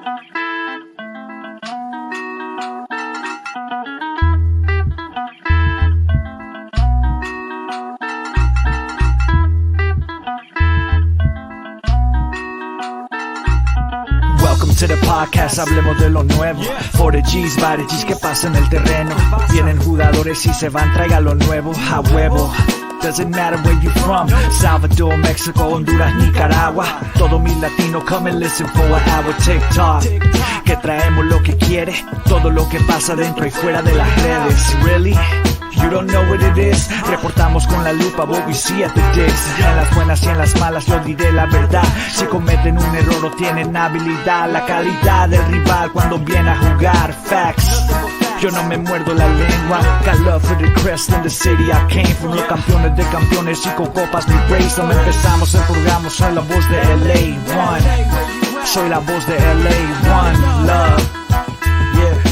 Welcome to the podcast, hablemos de lo nuevo. 40Gs, G's, ¿qué pasa en el terreno? Vienen jugadores y se van, traiga lo nuevo, a huevo. Doesn't matter where you from, Salvador, Mexico, Honduras, Nicaragua. Todo mi latino, come and listen for an hour. TikTok, que traemos lo que quiere, todo lo que pasa dentro y fuera de las redes. Really? You don't know what it is. Reportamos con la lupa what we see at the digs. En las buenas y en las malas yo diré la verdad. Si cometen un error o tienen habilidad, la calidad del rival cuando viene a jugar. Facts. Yo no me muerdo la lengua. Got love for the crest in the city I came from. Los campeones de campeones y con copas mi race. No empezamos, empurgamos, soy la voz de LA One. Soy la voz de LA One. Love. Yeah.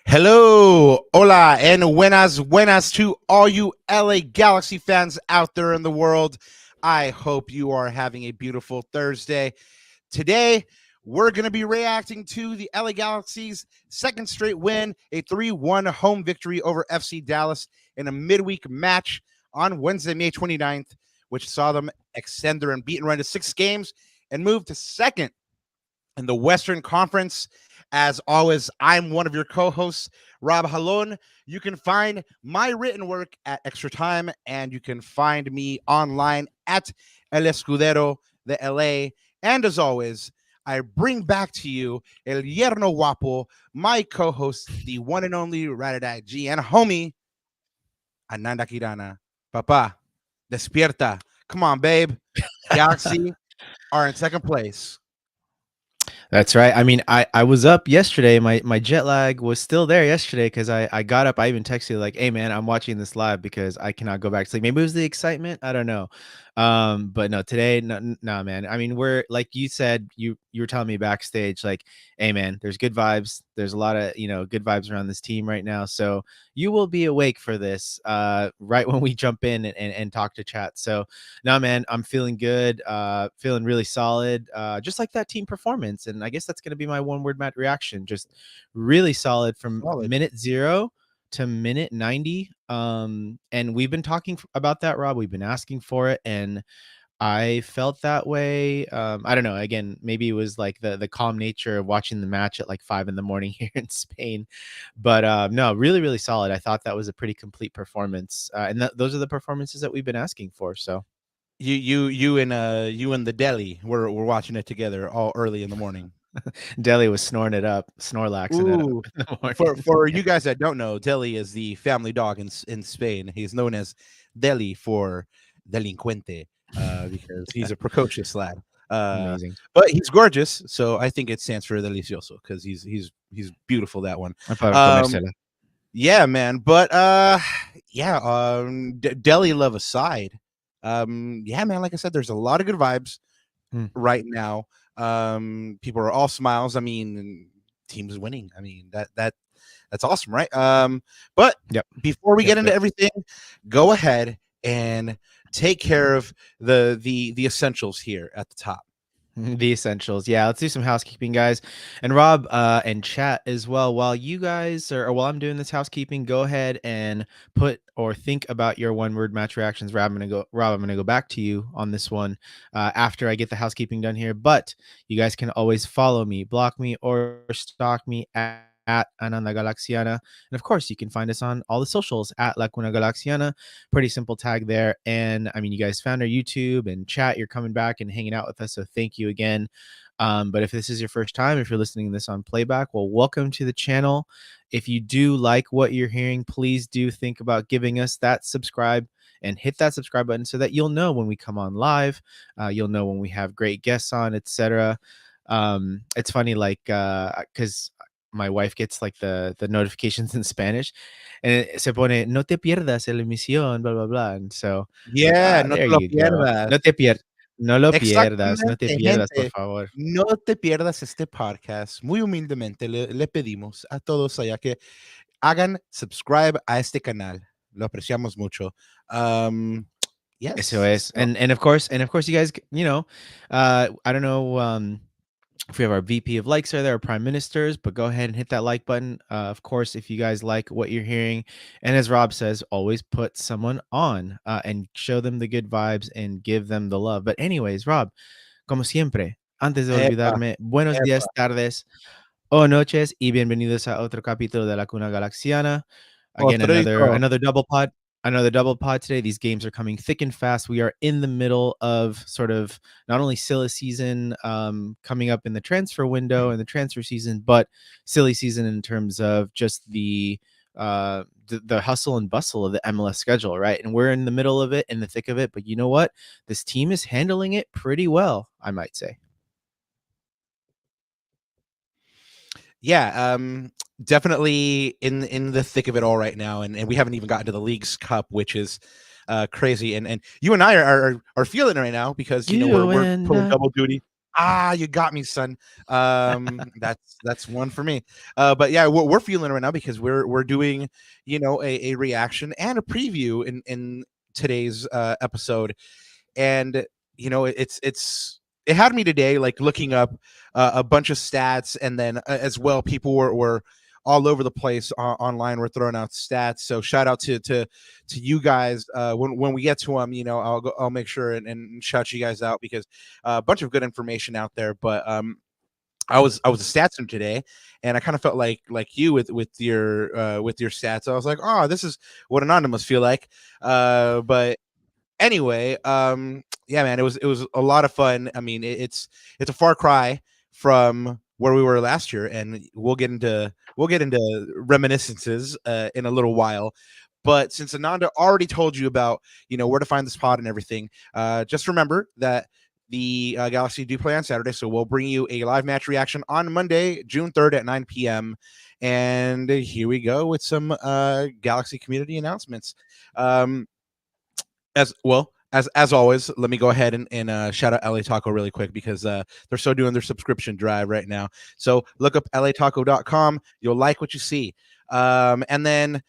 Hello, hola, and buenas to all you LA Galaxy fans out there in the world. I hope you are having a beautiful Thursday. Today, we're going to be reacting to the LA Galaxy's second straight win, a 3-1 home victory over FC Dallas in a midweek match on Wednesday, May 29th, which saw them extend their unbeaten run to 6 games and move to second in the Western Conference. As always, I'm one of your co-hosts, Rob Halon. You can find my written work at Extra Time, and you can find me online at El Escudero de LA. And as always, I bring back to you El Yerno Guapo, my co-host, the one and only Ride G and homie, Ananda Kirana. Papa, despierta. Come on, babe. Galaxy are in second place. That's right. I mean, I was up yesterday. My jet lag was still there yesterday because I got up. I even texted you like, hey, man, I'm watching this live because I cannot go back to sleep. Maybe it was the excitement. I don't know. But no, today, no, man. I mean, we're like you said, you were telling me backstage, like, hey, man, there's good vibes. There's a lot of, good vibes around this team right now. So you will be awake for this right when we jump in and talk to chat. So no, man, I'm feeling good, feeling really solid, just like that team performance. And I guess that's going to be my one word reaction. Just really solid from minute 0 to minute 90. And we've been talking about that, Rob. We've been asking for it. And I felt that way. I don't know. Again, maybe it was like the calm nature of watching the match at like 5 a.m. here in Spain. But no, really, really solid. I thought that was a pretty complete performance. And those are the performances that we've been asking for. So You and the deli we're watching it together all early in the morning. Deli was snoring it up, Snorlaxing it up in the morning. For you guys that don't know, Deli is the family dog in Spain. He's known as Deli for delincuente because he's a precocious lad. Amazing. But he's gorgeous, so I think it stands for delicioso because he's beautiful. That one. Yeah, man. But Deli love aside. Yeah, man, like I said, there's a lot of good vibes right now. People are all smiles. I mean, team's winning. I mean, that's awesome, right? But before we get into everything, go ahead and take care of the essentials here at the top. The essentials. Yeah, let's do some housekeeping, guys. And Rob and chat as well. While you guys while I'm doing this housekeeping, go ahead and put or think about your one-word match reactions. Rob, I'm gonna go back to you on this one after I get the housekeeping done here. But you guys can always follow me, block me, or stalk me at Ananda Galaxiana. And of course, you can find us on all the socials at La Cuna Galaxiana. Pretty simple tag there. And I mean, you guys found our YouTube and chat. You're coming back and hanging out with us. So thank you again. But if this is your first time, if you're listening to this on playback, well, welcome to the channel. If you do like what you're hearing, please do think about giving us that subscribe and hit that subscribe button so that you'll know when we come on live. You'll know when we have great guests on, etc. It's funny, like, because my wife gets like the notifications in Spanish, and it se pone no te pierdas la emisión, blah blah blah. And so no te lo pierdas. No te pierdas. No lo pierdas, no te Exactamente, pierdas, por gente. favor. No te pierdas este podcast. Muy humildemente le pedimos a todos allá que hagan subscribe a este canal. Lo apreciamos mucho. Eso Yes. es. So, And of course you guys, I don't know if we have our VP of likes are there, or prime ministers, but go ahead and hit that like button. Of course, if you guys like what you're hearing, and as Rob says, always put someone on and show them the good vibes and give them the love. But anyways, Rob, como siempre, antes de epa, olvidarme, buenos epa. días, tardes o noches y bienvenidos a otro capítulo de la Cuna Galaxiana. Again, Postrito. another double pod today. These games are coming thick and fast. We are in the middle of sort of not only silly season coming up in the transfer window and the transfer season, but silly season in terms of just the hustle and bustle of the MLS schedule, right? And we're in the middle of it, in the thick of it. But you know what? This team is handling it pretty well, I might say. Yeah, definitely in the thick of it all right now, and we haven't even gotten to the League's Cup, which is crazy. And you and I are feeling it right now because You we're and pulling double duty. Ah, you got me, son. That's one for me. But yeah, we're feeling it right now because we're doing a reaction and a preview in today's episode, and it had me today like looking up a bunch of stats, and then as well people were all over the place online. We're throwing out stats, so shout out to you guys. When we get to them, I'll make sure and shout you guys out because a bunch of good information out there. But I was a stats nerd today, and I kind of felt like you with your stats. I was like, oh, this is what Ananda must feel like. But anyway, yeah, man, it was a lot of fun. I mean, it's a far cry from where we were last year, and we'll get into reminiscences in a little while. But since Ananda already told you about where to find this pod and everything, just remember that the Galaxy do play on Saturday, so we'll bring you a live match reaction on Monday, June 3rd at 9 p.m. And here we go with some Galaxy community announcements. As well as always, let me go ahead and shout out LA Taco really quick because they're so doing their subscription drive right now. So look up lataco.com. You'll like what you see. And then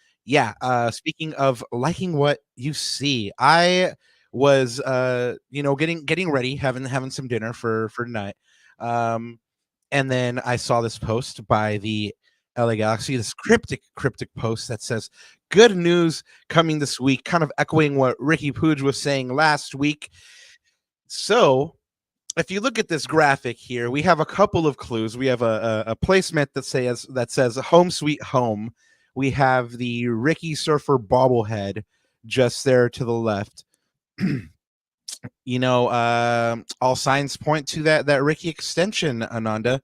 speaking of liking what you see, I was getting ready, having some dinner for tonight. And then I saw this post by the LA Galaxy, this cryptic post that says, "Good news coming this week," kind of echoing what Riqui Puig was saying last week. So if you look at this graphic here, we have a couple of clues. We have a placement that says "Home Sweet Home." We have the Riqui Surfer bobblehead just there to the left. All signs point to that Riqui extension, Ananda.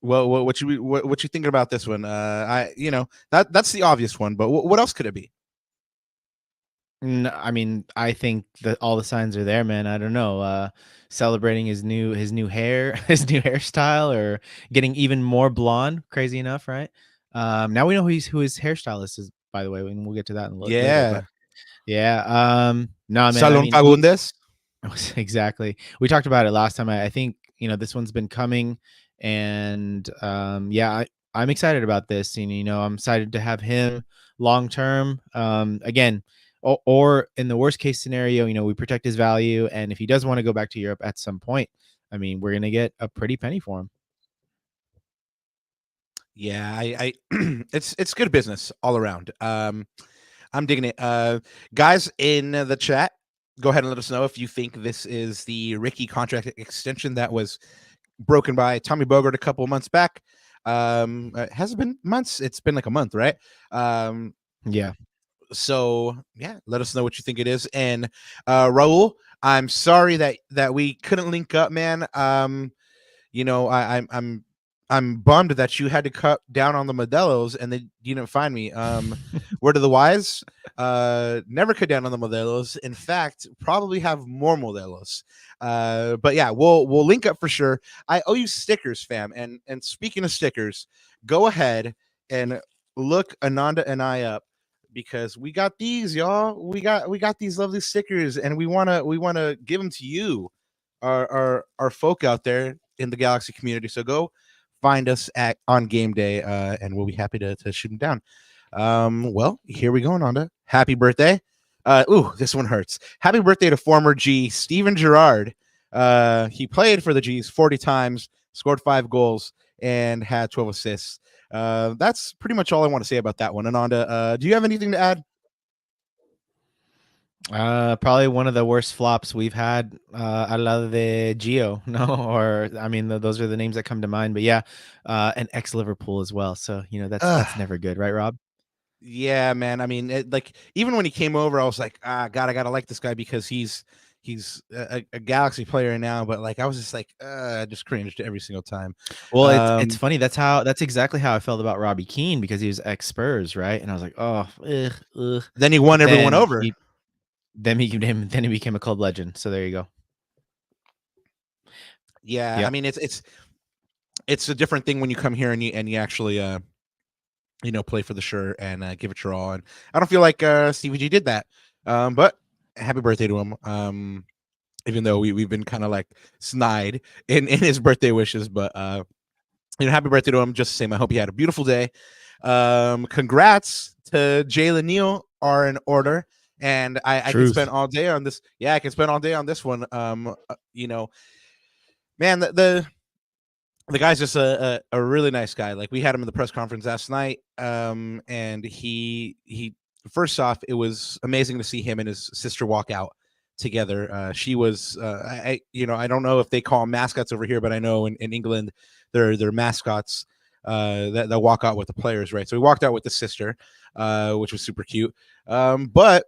Well, what you thinking about this one? That's the obvious one, but what else could it be? No, I mean, I think that all the signs are there, man. I don't know. Celebrating his new hair, his new hairstyle, or getting even more blonde. Crazy enough, right? Now we know who his hairstylist is, by the way, and we'll get to that later. Yeah, But yeah, no, man. I Salon mean, Fagundes. exactly. We talked about it last time. I think this one's been coming, and I'm excited about this. And I'm excited to have him long term. Again, or in the worst case scenario, we protect his value, and if he does want to go back to Europe at some point, I mean, we're gonna get a pretty penny for him. Yeah, I it's good business all around. I'm digging it. Guys in the chat, go ahead and let us know if you think this is the Riqui contract extension that was broken by Tommy Bogart a couple of months back. Has it been months? It's been like a month, right? Yeah. So yeah, let us know what you think it is. And Raul, I'm sorry that we couldn't link up, man. I'm bummed that you had to cut down on the Modelos and then you didn't find me. Word of the wise, never cut down on the Modelos. In fact, probably have more Modelos. But yeah, we'll link up for sure. I owe you stickers, fam. And speaking of stickers, go ahead and look Ananda and I up. because we got these, y'all. We got these lovely stickers, and we wanna give them to you, our folk out there in the Galaxy community. So go find us on game day, and we'll be happy to shoot them down. Well, here we go, Ananda. Happy birthday. This one hurts. Happy birthday to former G Steven Gerrard. He played for the G's 40 times, scored 5 goals, and had 12 assists. That's pretty much all I want to say about that one. Ananda, do you have anything to add? Probably one of the worst flops we've had, al lado de Gio, no, or I mean, those are the names that come to mind. But yeah, an ex-Liverpool as well. So that's never good, right, Rob? Yeah, man. I mean, like even when he came over, I was like, God, I gotta like this guy because he's a Galaxy player now. But like, I was just like, I just cringed every single time. Well, it's funny. That's exactly how I felt about Robbie Keane because he was ex-Spurs, right? And I was like, oh, ugh. Then he won everyone over. Then he became a club legend. So there you go. Yeah, yep. I mean, it's a different thing when you come here and you actually play for the shirt and give it your all. And I don't feel like Stevie G did that. But happy birthday to him. Even though we've been kind of like snide in his birthday wishes, but happy birthday to him. Just the same. I hope he had a beautiful day. Congrats to Jalen Neal are in order. And I can spend all day on this. Yeah, I can spend all day on this one. Man, the guy's just a really nice guy. Like we had him in the press conference last night. And he first off, it was amazing to see him and his sister walk out together. She was, I don't know if they call them mascots over here, but I know in England, they're mascots that walk out with the players, right? So he walked out with the sister, which was super cute. But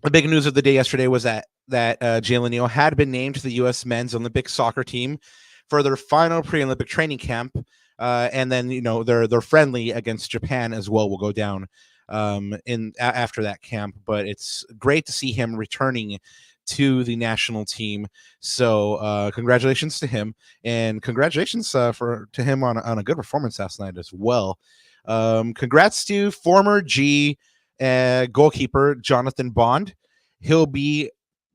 the big news of the day yesterday was that Jalen Neal had been named to the U.S. men's Olympic soccer team for their final pre-Olympic training camp, and then their friendly against Japan as well will go down after that camp. But it's great to see him returning to the national team. So congratulations to him, and congratulations to him on a good performance last night as well. Congrats to former G goalkeeper Jonathan Bond. He'll be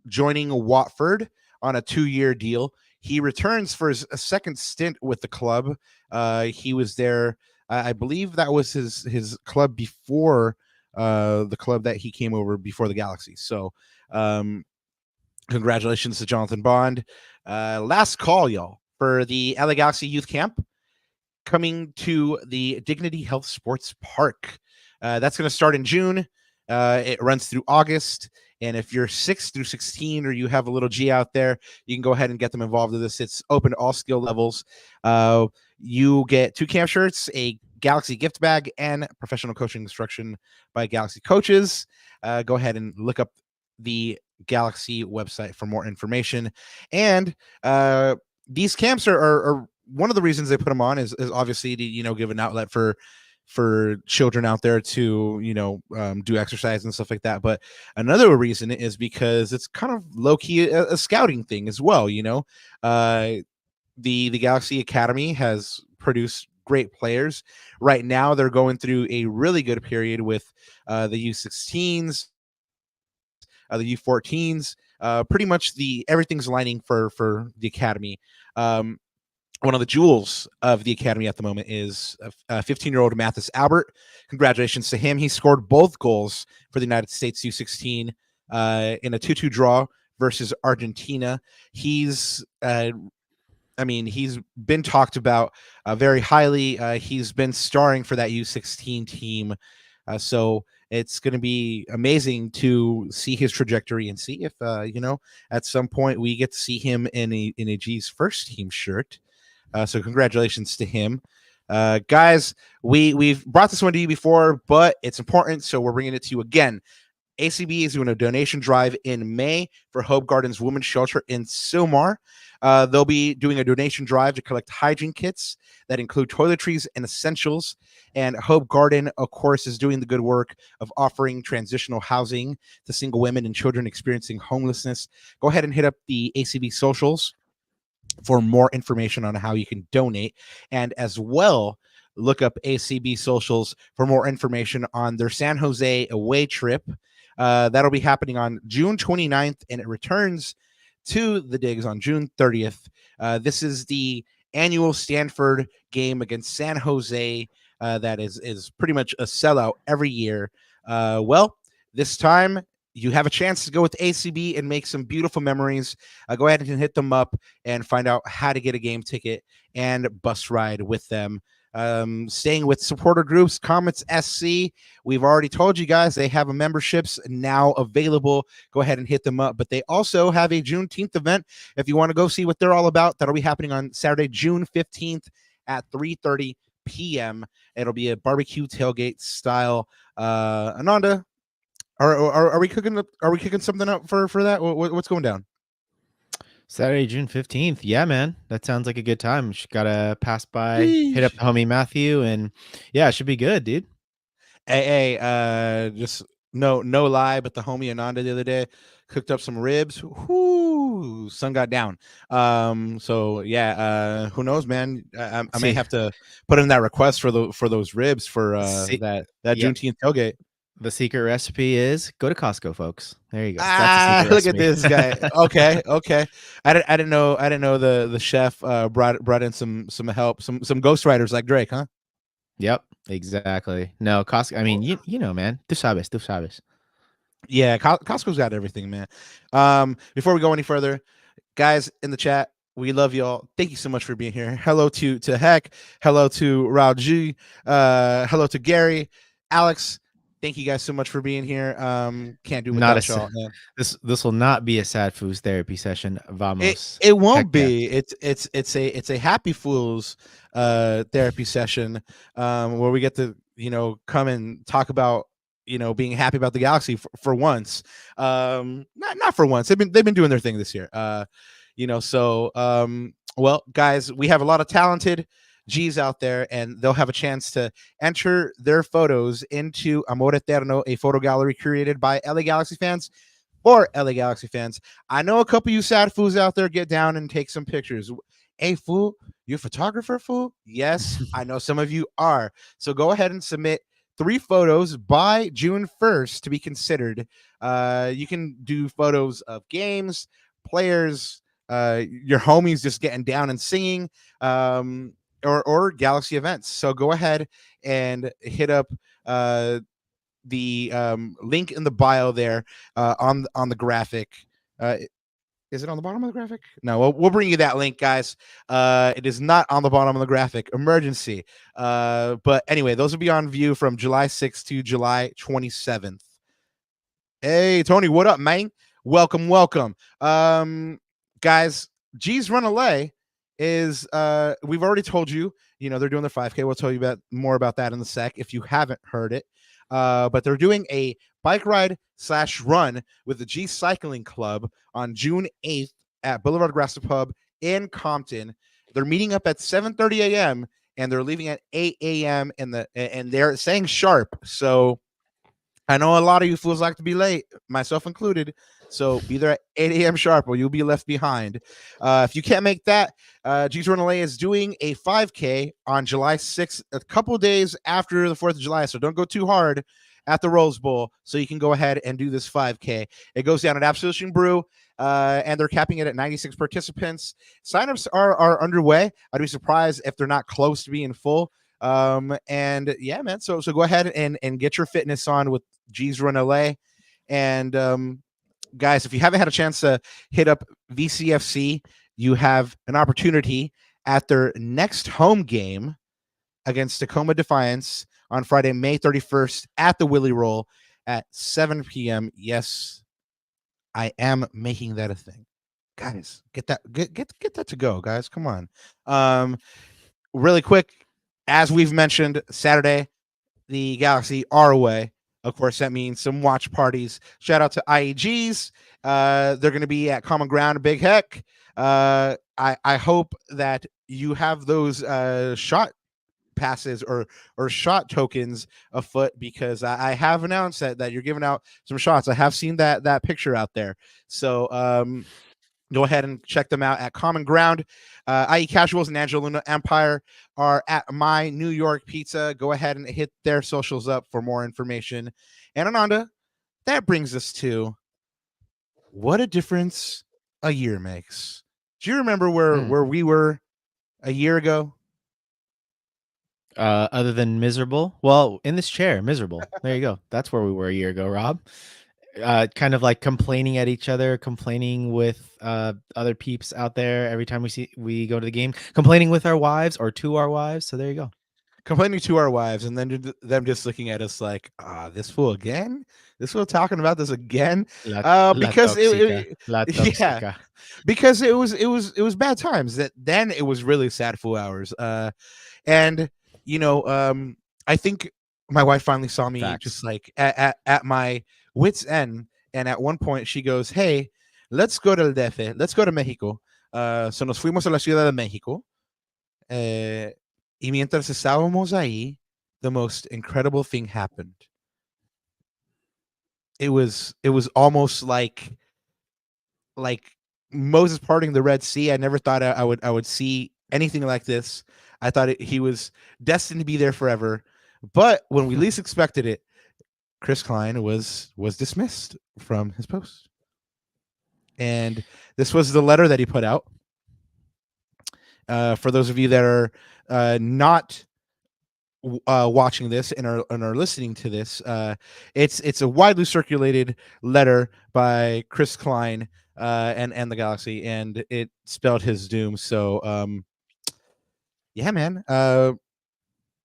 joining Watford on a 2-year deal. He returns for a second stint with the club. He was there, I believe that was his club before the club that he came over before the Galaxy. So congratulations to Jonathan Bond. Last call, y'all, for the LA Galaxy Youth Camp coming to the Dignity Health Sports Park. That's going to start in June. It runs through August. And if you're 6 through 16 or you have a little G out there, you can go ahead and get them involved in this. It's open to all skill levels. You get 2 camp shirts, a Galaxy gift bag, and professional coaching instruction by Galaxy coaches. Go ahead and look up the Galaxy website for more information. And these camps are one of the reasons they put them on is obviously to give an outlet for children out there to do exercise and stuff like that. But another reason is because it's kind of low-key a scouting thing as well. The Galaxy Academy has produced great players. Right now they're going through a really good period with the U16s, the U14s. Pretty much everything's lining for the Academy. One of the jewels of the Academy at the moment is 15-year-old Mathis Albert. Congratulations to him. He scored both goals for the United States U16 in a 2-2 draw versus Argentina. He's been talked about very highly. He's been starring for that U16 team. So it's going to be amazing to see his trajectory and see if, at some point we get to see him in a G's first team shirt. So congratulations to him. Guys, we've brought this one to you before, but it's important, so we're bringing it to you again. ACB is doing a donation drive in May for Hope Gardens Women's Shelter in Sylmar. They'll be doing a donation drive to collect hygiene kits that include toiletries and essentials. And Hope Garden, of course, is doing the good work of offering transitional housing to single women and children experiencing homelessness. Go ahead and hit up the ACB socials for more information on how you can donate. And as well, look up ACB socials for more information on their San Jose away trip. That'll be happening on June 29th, and it returns to the Digs on June 30th. This is the annual Stanford game against San Jose. That is pretty much a sellout every year. Well, this time you have a chance to go with ACB and make some beautiful memories. Go ahead and hit them up and find out how to get a game ticket and bus ride with them. Staying with supporter groups, Comets SC. We've already told you guys they have a memberships now available. Go ahead and hit them up. But they also have a Juneteenth event. If you want to go see what they're all about, that'll be happening on Saturday, June 15th at 3:30 p.m. It'll be a barbecue tailgate style. Ananda, are we cooking? Are we cooking something up for that? What's going down? Saturday, June 15th. Yeah, man. That sounds like a good time. Just gotta pass by, hit up the homie Matthew, and yeah, it should be good, dude. Hey, just no lie, but the homie Ananda the other day cooked up some ribs. Whoo, sun got down. So yeah, who knows, man? I may have to put in that request for those ribs for that Juneteenth tailgate. The secret recipe is go to Costco, folks. There you go. Look at this guy. Okay. I didn't know the chef brought in some help, some ghostwriters like Drake, huh? Yep, exactly. No, Costco. I mean, you know, man. Tu sabes. Yeah, Costco's got everything, man. Before we go any further, guys in the chat, we love y'all. Thank you so much for being here. Hello to Heck. Hello to Raul. Hello to Gary, Alex. Thank you guys so much for being here. Can't do without y'all. This will not be a sad fools therapy session. Vamos. It won't be. It's a happy fools therapy session where we get to come and talk about being happy about the Galaxy for once. Not for once. They've been doing their thing this year. Well, guys, we have a lot of talented G's out there, and they'll have a chance to enter their photos into Amor Eterno, a photo gallery created by LA Galaxy fans for LA Galaxy fans. I know a couple of you sad fools out there get down and take some pictures. Hey, fool, you a photographer, fool? Yes, I know some of you are. So go ahead and submit 3 photos by June 1st to be considered. You can do photos of games, players, your homies just getting down and singing, or Galaxy events. So go ahead and hit up the link in the bio there on the graphic. Is it on the bottom of the graphic? No, we'll bring you that link, guys. It is not on the bottom of the graphic. Emergency. But anyway, those will be on view from July 6th to July 27th. Hey, Tony, what up, man? Welcome. Guys, G's Run LA is we've already told you, they're doing their 5K. We'll tell you more about that in a sec if you haven't heard it. But they're doing a bike ride/run with the G Cycling Club on June 8th at Boulevard Grassa Pub in Compton. They're meeting up at 7:30 a.m. and they're leaving at 8 a.m. and they're saying sharp. So I know a lot of you fools like to be late, myself included. So be there at 8 a.m. sharp or you'll be left behind. If you can't make that, G's Run LA is doing a 5K on July 6th, a couple days after the 4th of July. So don't go too hard at the Rose Bowl so you can go ahead and do this 5K. It goes down at Absolution Brew, and they're capping it at 96 participants. Signups are underway. I'd be surprised if they're not close to being full. And yeah, man. So go ahead and get your fitness on with G's Run LA. And guys, if you haven't had a chance to hit up VCFC, you have an opportunity at their next home game against Tacoma Defiance on Friday, May 31st at the Willie Roll at 7 p.m. Yes, I am making that a thing. Guys, get that to go, guys. Come on. Really quick, as we've mentioned, Saturday, the Galaxy are away. Of course, that means some watch parties. Shout out to IEGs. They're going to be at Common Ground, Big Heck. I hope that you have those shot passes or shot tokens afoot, because I have announced that you're giving out some shots. I have seen that picture out there. So Go ahead and check them out at Common Ground. IE Casuals and Angelina Empire are at My New York Pizza. Go ahead and hit their socials up for more information. And Ananda, that brings us to what a difference a year makes. Do you remember where we were a year ago? Other than miserable, well, in this chair, miserable. There you go. That's where we were a year ago, Rob. Kind of like complaining at each other, complaining with other peeps out there every time we go to the game, complaining with our wives or to our wives. So there you go. Complaining to our wives, and then them just looking at us like, this fool again? This fool talking about this again? La Because tóxica, la yeah, tóxica. because it was bad times. That then it was really sad fool hours. And I think my wife finally saw me Facts. just like at my wit's end, and at one point she goes, "Hey, let's go to DF, let's go to Mexico." So nos fuimos a la Ciudad de México. Y mientras estábamos ahí, the most incredible thing happened. It was almost like Moses parting the Red Sea. I never thought I would see anything like this. I thought he was destined to be there forever. But when we least expected it, Chris Klein was dismissed from his post. And this was the letter that he put out. For those of you that are not watching this and are listening to this, it's a widely circulated letter by Chris Klein and the Galaxy, and it spelled his doom. So yeah, man.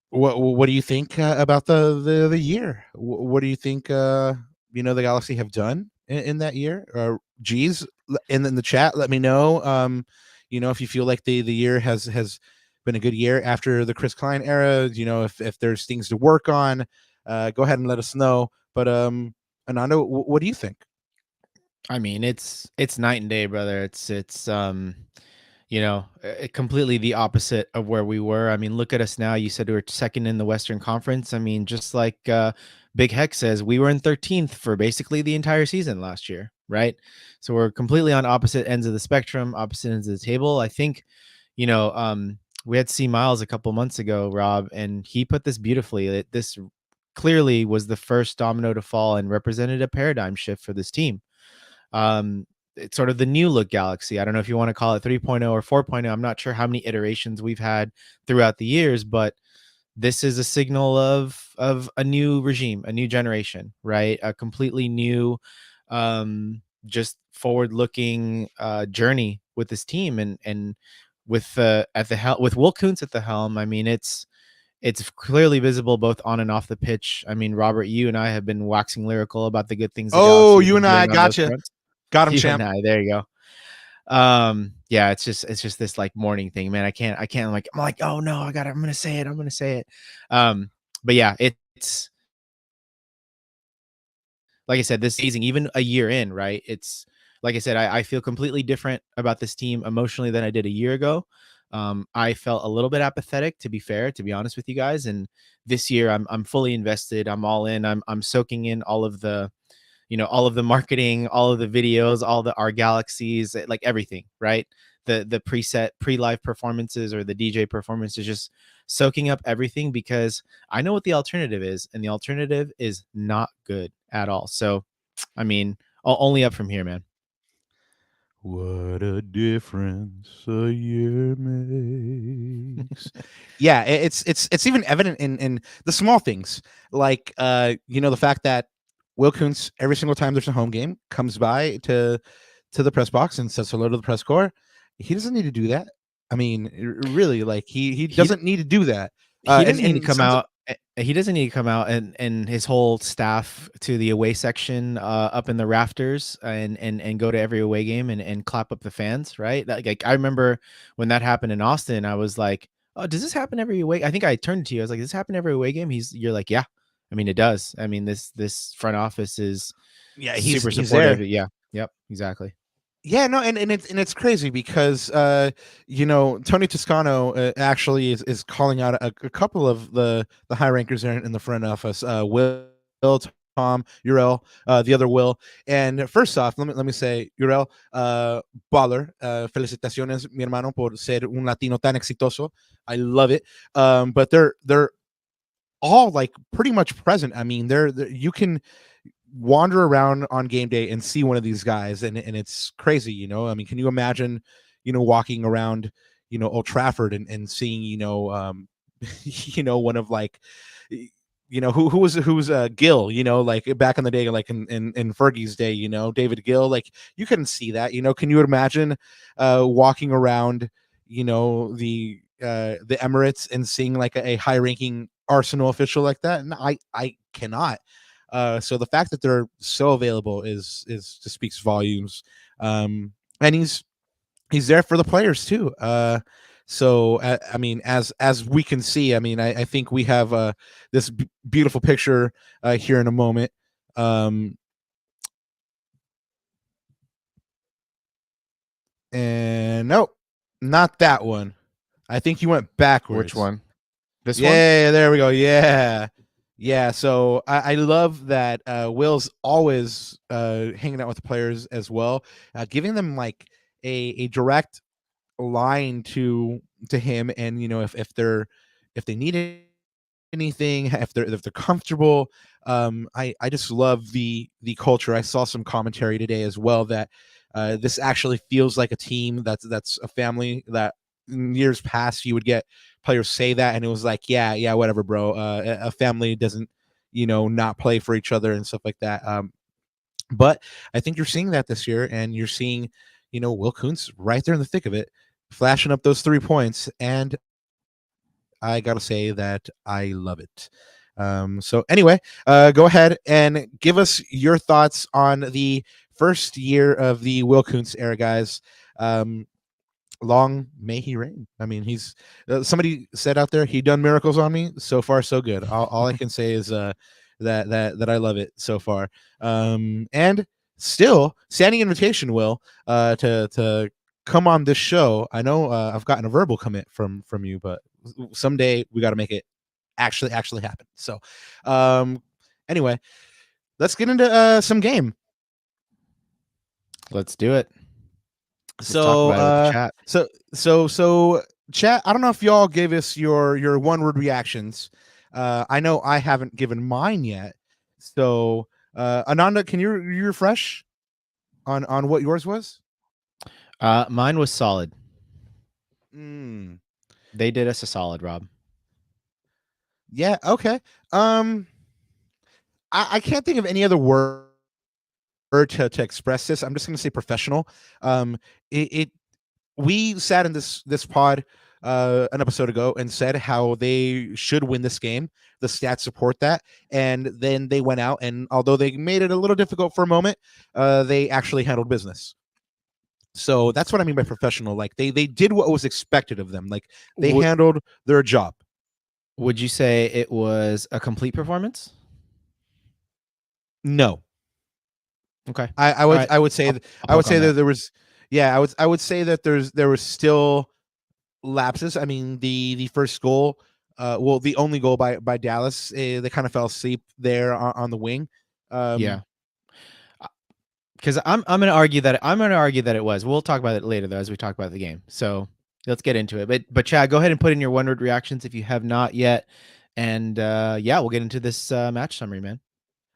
What do you think about the year? What do you think the Galaxy have done in that year? Geez, in the chat, let me know. If you feel like the year has been a good year after the Chris Klein era. If there's things to work on, go ahead and let us know. But Ananda, what do you think? I mean, it's night and day, brother. It's completely the opposite of where we were. I mean, look at us now. You said we were second in the Western Conference. I mean, just like Big Heck says, we were in 13th for basically the entire season last year, right? So we're completely on opposite ends of the spectrum, opposite ends of the table. I think, we had C Miles a couple months ago, Rob, and he put this beautifully. This clearly was the first domino to fall and represented a paradigm shift for this team. It's sort of the new look Galaxy. I don't know if you want to call it 3.0 or 4.0. I'm not sure how many iterations we've had throughout the years, but this is a signal of a new regime, a new generation, right? A completely new, just forward-looking journey with this team, and with at the helm, with Will Kuntz at the helm. I mean, it's clearly visible both on and off the pitch. I mean, Robert, you and I have been waxing lyrical about the good things. Oh, you and I, gotcha. Got him, champ. There you go. Yeah, it's just this like morning thing, man. I can't I'm like, oh no, I'm gonna say it. But yeah, it's like I said, this season, even a year in, right? It's like I said, I feel completely different about this team emotionally than I did a year ago. I felt a little bit apathetic, to be honest with you guys. And this year I'm fully invested. I'm all in. I'm soaking in all of the marketing, all of the videos, our galaxies, like everything, right? The preset pre-live performances or the DJ performances, just soaking up everything, because I know what the alternative is, and the alternative is not good at all. So, I mean, only up from here, man. What a difference a year makes. Yeah, it's even evident in the small things, like the fact that Will Kuntz, every single time there's a home game, comes by to the press box and says hello to the press corps. He doesn't need to do that. I mean, really, like he doesn't need to do that. He doesn't need to come out. He doesn't need to come out and his whole staff to the away section up in the rafters and go to every away game and clap up the fans, right? Like I remember when that happened in Austin, I was like, oh, does this happen every away? I think I turned to you. I was like, does this happen every away game? You're like, yeah. I mean, it does. I mean, this front office is super supportive. Yeah. Yep. Exactly. Yeah, no, and it's crazy because Tony Toscano actually is calling out a couple of the high rankers in the front office. Will Tom, Uriel, the other Will. And first off, let me say, Uriel, baller, felicitaciones, mi hermano, por ser un Latino tan exitoso. I love it. But they're all like pretty much present. I mean, they're you can wander around on game day and see one of these guys, and it's crazy, you know. I mean, can you imagine, you know, walking around, you know, Old Trafford and seeing, you know, you know, one of like, you know, who's Gill, you know, like back in the day, like in Fergie's day, you know, David Gill, like you couldn't see that, you know. Can you imagine walking around, you know, the Emirates and seeing like a high ranking Arsenal official like that? And I cannot. So the fact that they're so available is just speaks volumes. And he's there for the players too. So I mean, as we can see, I mean, I think we have this beautiful picture here in a moment. And no, not that one. I think you went backwards. Which one? This one? Yeah, there we go. Yeah. Yeah, so I love that Will's always hanging out with the players as well, giving them like a direct line to him, and you know, if they need anything, if they're comfortable. I just love the culture. I saw some commentary today as well that this actually feels like a team that's a family. That in years past you would get players say that and it was like, yeah, whatever, bro. A family doesn't, you know, not play for each other and stuff like that. But I think you're seeing that this year, and you're seeing, you know, Will Kuntz right there in the thick of it, flashing up those 3 points, and I gotta say that I love it. So anyway, go ahead and give us your thoughts on the first year of the Will Kuntz era, guys. Long may he reign. I mean, he's somebody said out there, he done miracles on me. So far, so good. All I can say is that I love it so far. And still standing invitation, Will, to come on this show. I know I've gotten a verbal commit from you, but someday we got to make it actually happen. So anyway, let's get into some game. Let's do it. So chat, I don't know if y'all gave us your one word reactions. I know I haven't given mine yet. So Ananda, can you refresh on what yours was? Mine was solid. Mm. They did us a solid, Rob. Yeah, okay. I can't think of any other word to express this. I'm just going to say professional. We sat in this pod an episode ago and said how they should win this game. The stats support that, and then they went out, and although they made it a little difficult for a moment, they actually handled business. So that's what I mean by professional. Like they did what was expected of them. Like they handled their job. Would you say it was a complete performance? No. Okay. I would say that there was, yeah, I would say that there was still lapses. I mean, the first goal, well, the only goal by Dallas, they kind of fell asleep there on the wing. Yeah. Because I'm gonna argue that it was. We'll talk about it later though as we talk about the game. So let's get into it. But Chad, go ahead and put in your one word reactions if you have not yet. And yeah, we'll get into this match summary, man.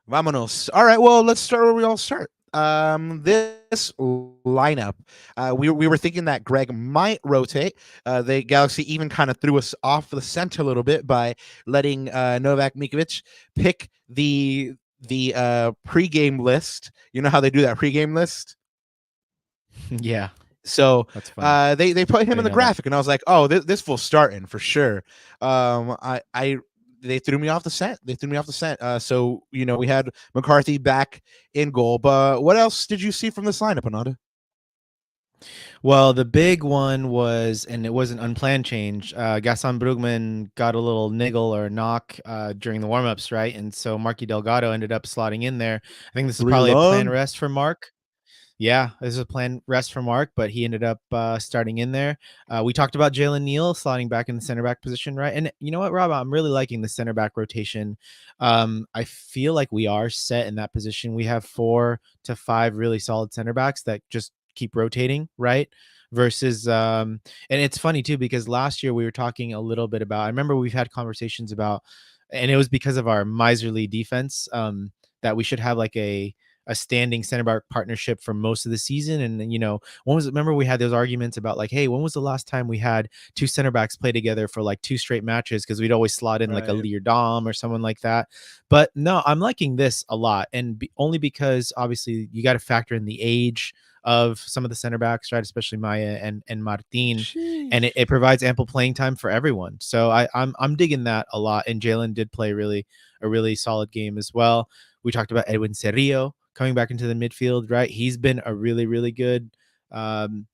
Vámonos. All right, well, let's start where we all start. This lineup, we were thinking that Greg might rotate. The Galaxy even kind of threw us off the scent a little bit by letting Novak Mikovic pick the pregame list. You know how they do that pregame list? Yeah. So that's funny. They put him in the graphic, and I was like, oh, this full starting for sure. They threw me off the scent. So, you know, we had McCarthy back in goal. But what else did you see from this lineup, Ananda? Well, the big one was, and it was an unplanned change, Gaston Brugman got a little niggle or knock during the warm-ups, right? And so Marky Delgado ended up slotting in there. I think this is probably a planned rest for Mark. Yeah, this was a planned rest for Mark, but he ended up starting in there. We talked about Jalen Neal sliding back in the center back position, right? And you know what, Rob, I'm really liking the center back rotation. I feel like we are set in that position. We have 4 to 5 really solid center backs that just keep rotating, right? Versus, and it's funny too, because last year we were talking a little bit about, I remember we've had conversations about, and it was because of our miserly defense, that we should have like a standing center back partnership for most of the season. And remember we had those arguments about like, hey, when was the last time we had 2 center backs play together for like 2 straight matches? Because we'd always slot in like a Lear Dom or someone like that. But no, I'm liking this a lot, and only because obviously you got to factor in the age of some of the center backs, right? Especially Maya and Martin, and it provides ample playing time for everyone. So I'm digging that a lot. And Jalen did play a really solid game as well. We talked about Edwin Cerrillo coming back into the midfield, right? He's been a really, really good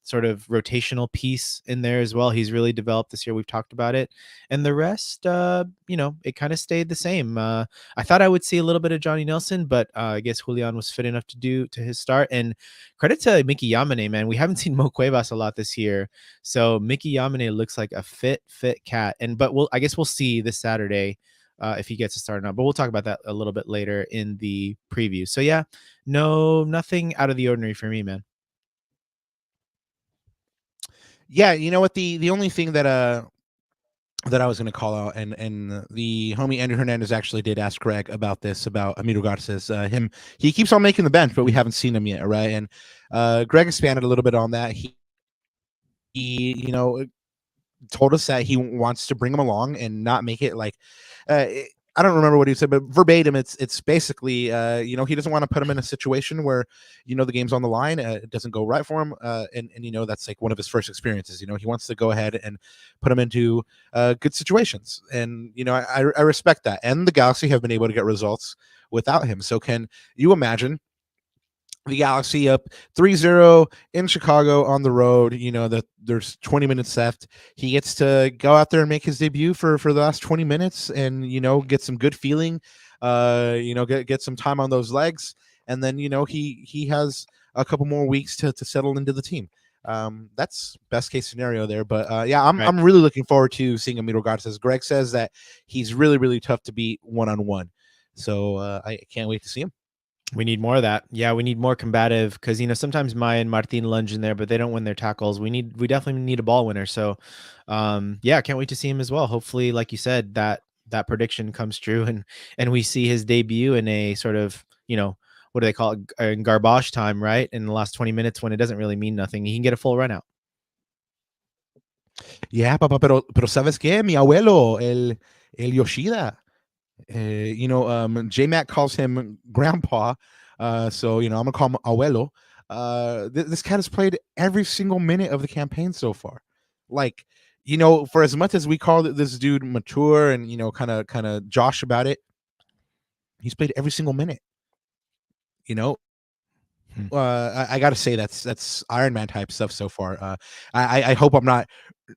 sort of rotational piece in there as well. He's really developed this year. We've talked about it. And the rest, it kind of stayed the same. I thought I would see a little bit of Johnny Nelson, but I guess Julian was fit enough to his start. And credit to Mickey Yamane, man. We haven't seen Mo Cuevas a lot this year. So Mickey Yamane looks like a fit cat. But I guess we'll see this Saturday if he gets to start or not. But we'll talk about that a little bit later in the preview. So yeah, nothing out of the ordinary for me, man. Yeah, you know what? The only thing that I was going to call out, and the homie Andrew Hernandez actually did ask Greg about this, about Amiro Garces. He keeps on making the bench, but we haven't seen him yet, right? And Greg expanded a little bit on that. He told us that he wants to bring him along and not make it like I don't remember what he said, but verbatim, it's basically, he doesn't want to put him in a situation where, the game's on the line. It doesn't go right for him. And that's like one of his first experiences. He wants to go ahead and put him into good situations. And, I respect that. And the Galaxy have been able to get results without him. So can you imagine the Galaxy up 3-0 in Chicago on the road, that there's 20 minutes left. He gets to go out there and make his debut for the last 20 minutes and, get some good feeling, get some time on those legs. And then, he has a couple more weeks to settle into the team. That's best case scenario there. But I'm really looking forward to seeing Amiro Garces. Greg says that he's really, really tough to beat one-on-one. So I can't wait to see him. We need more of that. Yeah, we need more combative, because sometimes Maya and Martin lunge in there, but they don't win their tackles. We definitely need a ball winner. So I can't wait to see him as well. Hopefully, like you said, that prediction comes true, and we see his debut in a sort of, what do they call it, in garbage time, right? In the last 20 minutes when it doesn't really mean nothing. He can get a full run out. Yeah, papá, pero ¿sabes qué? Mi abuelo, el Yoshida. J-Mac calls him grandpa. So, I'm going to call him abuelo. This cat has played every single minute of the campaign so far. Like, for as much as we call this dude mature and, kind of Josh about it, he's played every single minute. I got to say that's Iron Man type stuff so far. I hope I'm not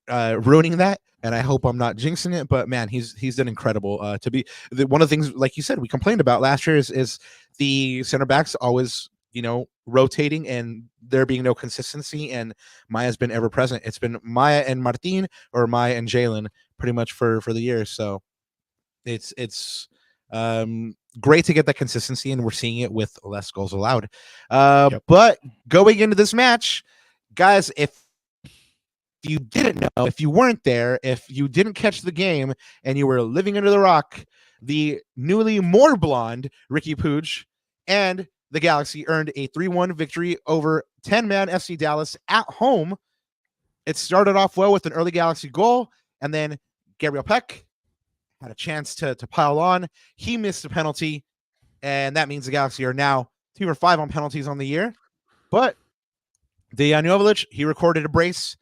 ruining that, and I hope I'm not jinxing it. But man, he's done incredible. To be one of the things, like you said, we complained about last year is the center backs always rotating and there being no consistency. And Maya's been ever present. It's been Maya and Martin or Maya and Jalen pretty much for the year. So it's great to get that consistency, and we're seeing it with less goals allowed. But going into this match, guys, if you didn't know, if you weren't there, if you didn't catch the game and you were living under the rock, the newly more blonde Riqui Puig and the Galaxy earned a 3-1 victory over 10-man FC Dallas at home. It started off well with an early Galaxy goal, and then Gabriel Peck had a chance to pile on. He missed a penalty, and that means the Galaxy are now 2-5 on penalties on the year. But Dejan Joveljic, he recorded a brace,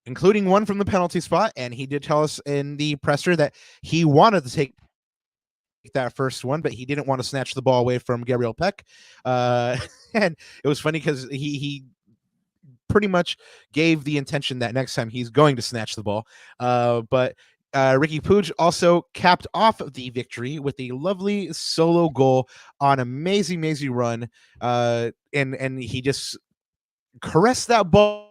including one from the penalty spot, and he did tell us in the presser that he wanted to take that first one, but he didn't want to snatch the ball away from Gabriel Peck. And it was funny because he pretty much gave the intention that next time he's going to snatch the ball. But Riqui Puig also capped off the victory with a lovely solo goal on amazing run. And he just caressed that ball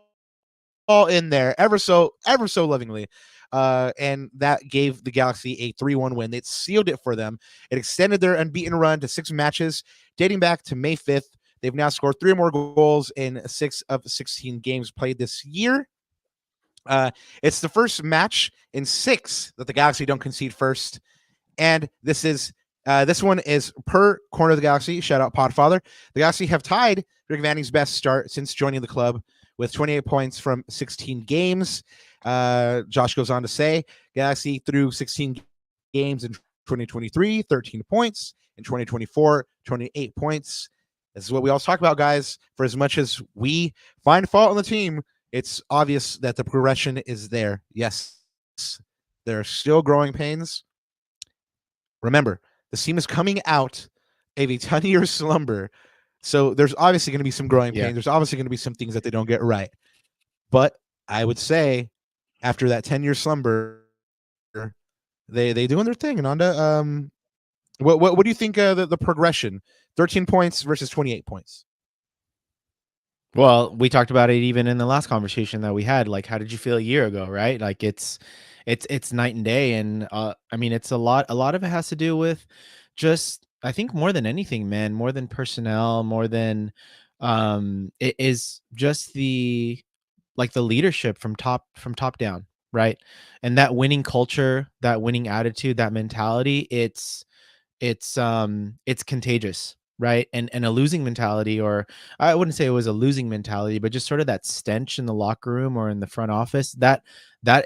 in there ever so lovingly. And that gave the Galaxy a 3-1 win. It sealed it for them. It extended their unbeaten run to 6 matches dating back to May 5th. They've now scored 3 or more goals in 6 of 16 games played this year. It's the first match in 6 that the Galaxy don't concede first. And this one is per Corner of the Galaxy. Shout out Podfather. The Galaxy have tied Greg Vanney's best start since joining the club with 28 points from 16 games. Josh goes on to say, Galaxy through 16 games in 2023, 13 points. In 2024, 28 points. This is what we always talk about, guys. For as much as we find fault in the team, it's obvious that the progression is there. Yes, there are still growing pains. Remember, the team is coming out of a 10-year slumber. So there's obviously going to be some growing pains. There's obviously going to be some things that they don't get right. But I would say after that 10-year slumber, they doing their thing. Ananda, what do you think the progression? 13 points versus 28 points. Well, we talked about it even in the last conversation that we had. Like, how did you feel a year ago, right? Like it's night and day. And I mean, it's a lot of it has to do with just, I think more than anything, man, more than personnel, more than it is just the leadership from top down, right? And that winning culture, that winning attitude, that mentality, it's contagious, right? And a losing mentality, or I wouldn't say it was a losing mentality, but just sort of that stench in the locker room or in the front office, that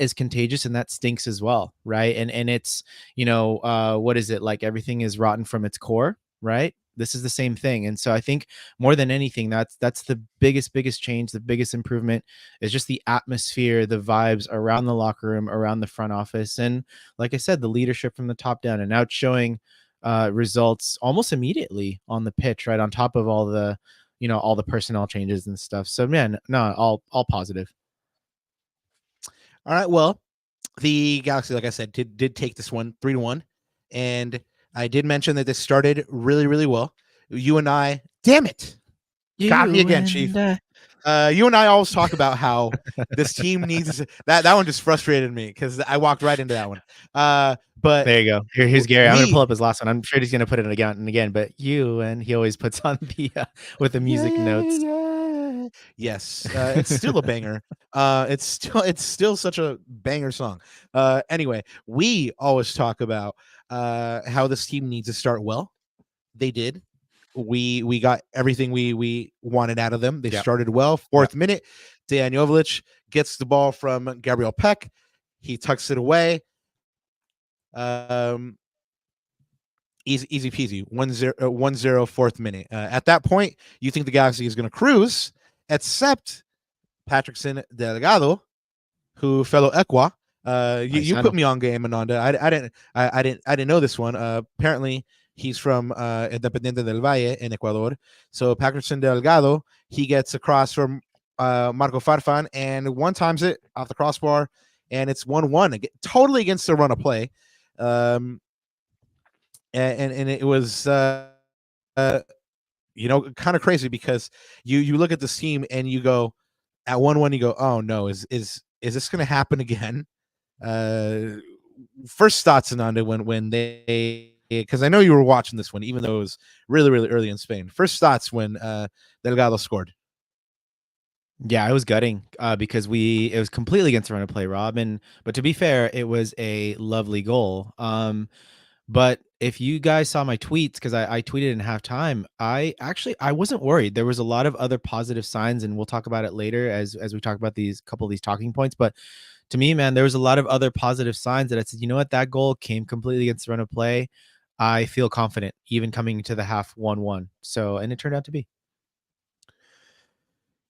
is contagious and that stinks as well, right? And it's, what is it, like everything is rotten from its core, right? This is the same thing. And so I think more than anything, that's the biggest change, the biggest improvement is just the atmosphere, the vibes around the locker room, around the front office. And like I said, the leadership from the top down, and now it's showing results almost immediately on the pitch, right? On top of all the, all the personnel changes and stuff. So man, no, all positive. All right. Well, the Galaxy, like I said, did take this one 3-1. And I did mention that this started really, really well. You and I, damn it. Got me again, Chief. You and I always talk about how this team needs that one just frustrated me because I walked right into that one. But there you go. Here's Gary. I'm gonna pull up his last one. I'm sure he's gonna put it again and again. But he always puts on the with the music notes. Yeah. Yes, it's still a banger. It's still such a banger song. Anyway, we always talk about how this team needs to start well. They did. We got everything we wanted out of them. They started well. 4th minute, Dejan Joveljic gets the ball from Gabriel Peck. He tucks it away. Easy peasy. 1-0, 4th minute. At that point, you think the Galaxy is going to cruise, except Patrickson Delgado, who fellow Equa. You put me on game, Ananda. I didn't know this one. Apparently, he's from Independiente del Valle in Ecuador. So Patrickson Delgado, he gets across from Marco Farfan and one times it off the crossbar, and it's 1-1, totally against the run of play. And it was kind of crazy because you look at this team and you go at 1-1, you go, oh no, is this going to happen again? First thoughts, Ananda, when they, because I know you were watching this one, even though it was really, really early in Spain. First thoughts when Delgado scored. Yeah, I was gutting because it was completely against the run of play, Rob. But to be fair, it was a lovely goal. But if you guys saw my tweets, because I tweeted in halftime, I wasn't worried. There was a lot of other positive signs, and we'll talk about it later as we talk about these couple of these talking points. But to me, man, there was a lot of other positive signs that I said, you know what, that goal came completely against the run of play. I feel confident even coming to the half 1-1. So, and it turned out to be.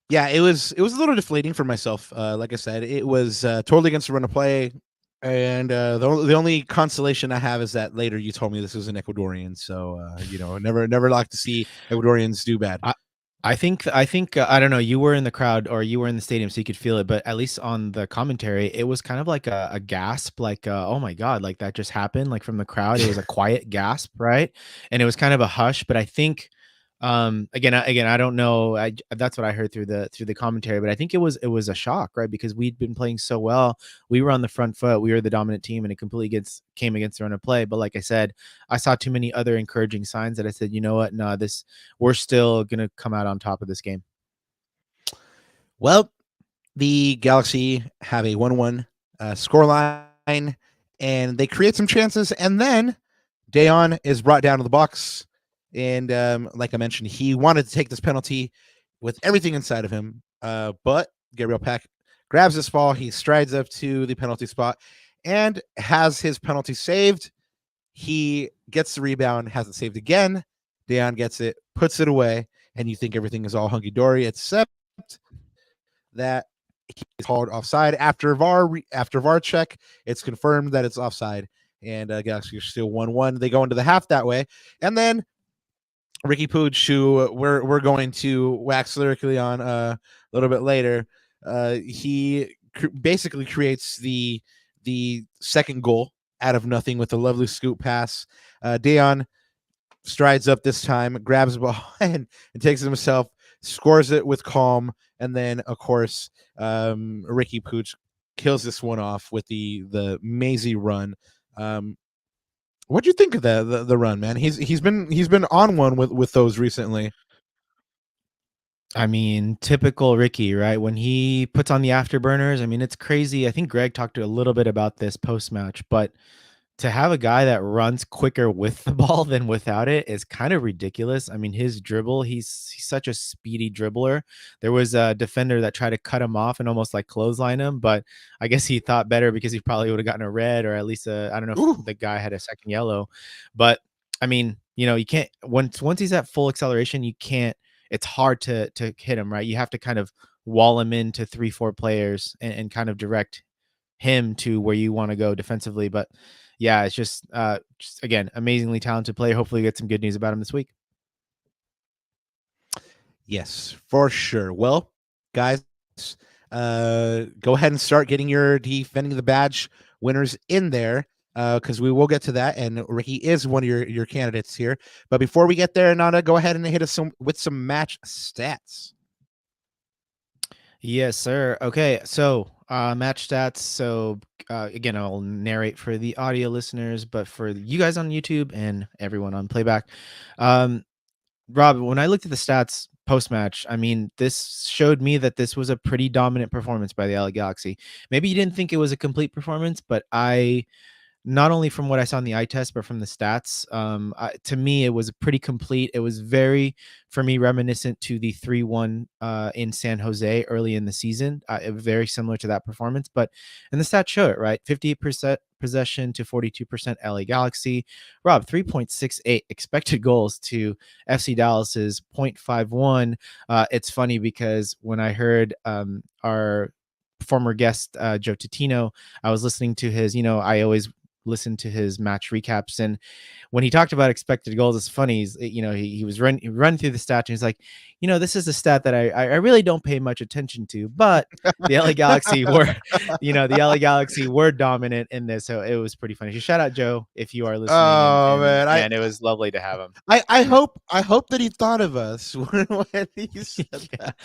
Yeah, it was a little deflating for myself. Like I said, it was totally against the run of play. And the only consolation I have is that later you told me this was an Ecuadorian. So, never like to see Ecuadorians do bad. I think I don't know, you were in the crowd or you were in the stadium so you could feel it, but at least on the commentary it was kind of like a gasp, like oh my god, like that just happened, like from the crowd. It was a quiet gasp, right? And it was kind of a hush, but I think Again, I don't know. That's what I heard through the commentary, but I think it was a shock, right? Because we'd been playing so well, we were on the front foot, we were the dominant team, and it completely came against the run of play. But like I said, I saw too many other encouraging signs that I said, you know what, no, we're still gonna come out on top of this game. Well, the Galaxy have a 1-1 scoreline, and they create some chances, and then Dayon is brought down to the box. And like I mentioned, he wanted to take this penalty with everything inside of him. But Gabriel Peck grabs this ball. He strides up to the penalty spot and has his penalty saved. He gets the rebound, has it saved again. Dayon gets it, puts it away, and you think everything is all hunky-dory, except that he is called offside. After VAR check, it's confirmed that it's offside, and Galaxy are still 1-1. They go into the half that way, and then Riqui Puig, who we're going to wax lyrically on a little bit later, he basically creates the second goal out of nothing with a lovely scoop pass. Dayon strides up this time, grabs the ball, and takes it himself, scores it with calm, and then of course Riqui Puig kills this one off with the mazy run. What'd you think of the run, man? He's been on one with those recently. I mean, typical Riqui, right? When he puts on the afterburners, I mean, it's crazy. I think Greg talked a little bit about this post match, but to have a guy that runs quicker with the ball than without it is kind of ridiculous. I mean, his dribble, he's such a speedy dribbler. There was a defender that tried to cut him off and almost like clothesline him, but I guess he thought better because he probably would have gotten a red, or at least I don't know if the guy had a second yellow. But I mean, you can't, once he's at full acceleration, you can't, it's hard to hit him, right? You have to kind of wall him into 3-4 players and kind of direct him to where you want to go defensively. But yeah, it's just again, amazingly talented player. Hopefully, we get some good news about him this week. Yes, for sure. Well, guys, go ahead and start getting your defending the badge winners in there, because we will get to that, and Riqui is one of your candidates here. But before we get there, Ananda, go ahead and hit us with some match stats. Yes, sir. Okay, so match stats. So again, I'll narrate for the audio listeners, but for you guys on YouTube and everyone on playback, Rob, when I looked at the stats post match, I mean, this showed me that this was a pretty dominant performance by the LA Galaxy. Maybe you didn't think it was a complete performance, but not only from what I saw in the eye test, but from the stats, to me, it was pretty complete. It was very, for me, reminiscent to the 3-1 in San Jose early in the season. It was very similar to that performance, and the stats show it, right? 58% possession to 42% LA Galaxy. Rob, 3.68 expected goals to FC Dallas's 0.51. It's funny because when I heard our former guest, Joe Titino, I was listening to his, I always listen to his match recaps, and when he talked about expected goals, it's funny. He was run through the stat, and he's like, this is a stat that I really don't pay much attention to, but the LA Galaxy were dominant in this, so it was pretty funny. So shout out Joe if you are listening. Oh man, it was lovely to have him. I hope that he thought of us when he said that.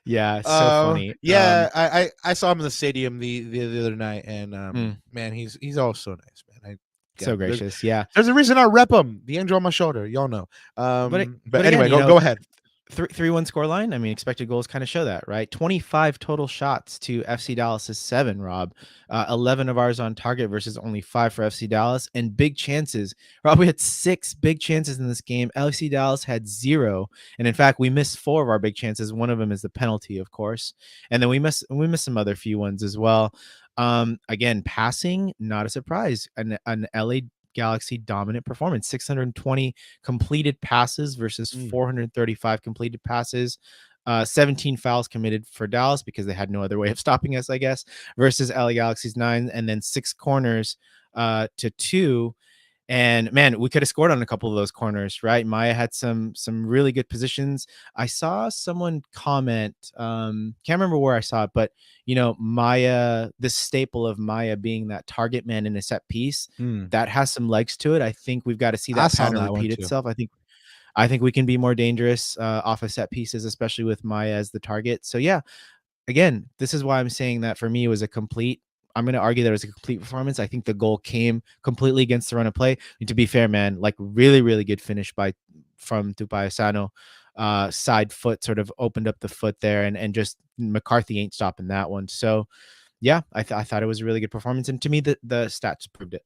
Yeah, so funny. Yeah, I saw him in the stadium the other night, and man, he's all so nice, man. So gracious. There's a reason I rep him. The angel on my shoulder. Y'all know. But anyway, again, go ahead. 3-1 scoreline. I mean, expected goals kind of show that, right? 25 total shots to FC Dallas's 7, Rob. 11 of ours on target versus only 5 for FC Dallas. And big chances. Rob, we had 6 big chances in this game. FC Dallas had 0. And in fact, we missed 4 of our big chances. One of them is the penalty, of course. And then we missed some other few ones as well. Again, passing, not a surprise. An LA Galaxy dominant performance, 620 completed passes versus 435 completed passes. 17 fouls committed for Dallas because they had no other way of stopping us, I guess, versus LA Galaxy's 9, and then 6 corners to 2. And man, we could have scored on a couple of those corners, right? Maya had some really good positions. I saw someone comment, can't remember where I saw it, but Maya, the staple of Maya being that target man in a set piece, that has some legs to it. I think we've got to see that pattern repeat itself. I think we can be more dangerous off of set pieces, especially with Maya as the target. So yeah, again, this is why I'm saying that for me it was a complete. I'm going to argue that it was a complete performance. I think the goal came completely against the run of play. And to be fair, man, like really, really good finish from Tupayasano. Side foot sort of opened up the foot there, and just McCarthy ain't stopping that one. So yeah, I thought it was a really good performance, and to me the stats proved it.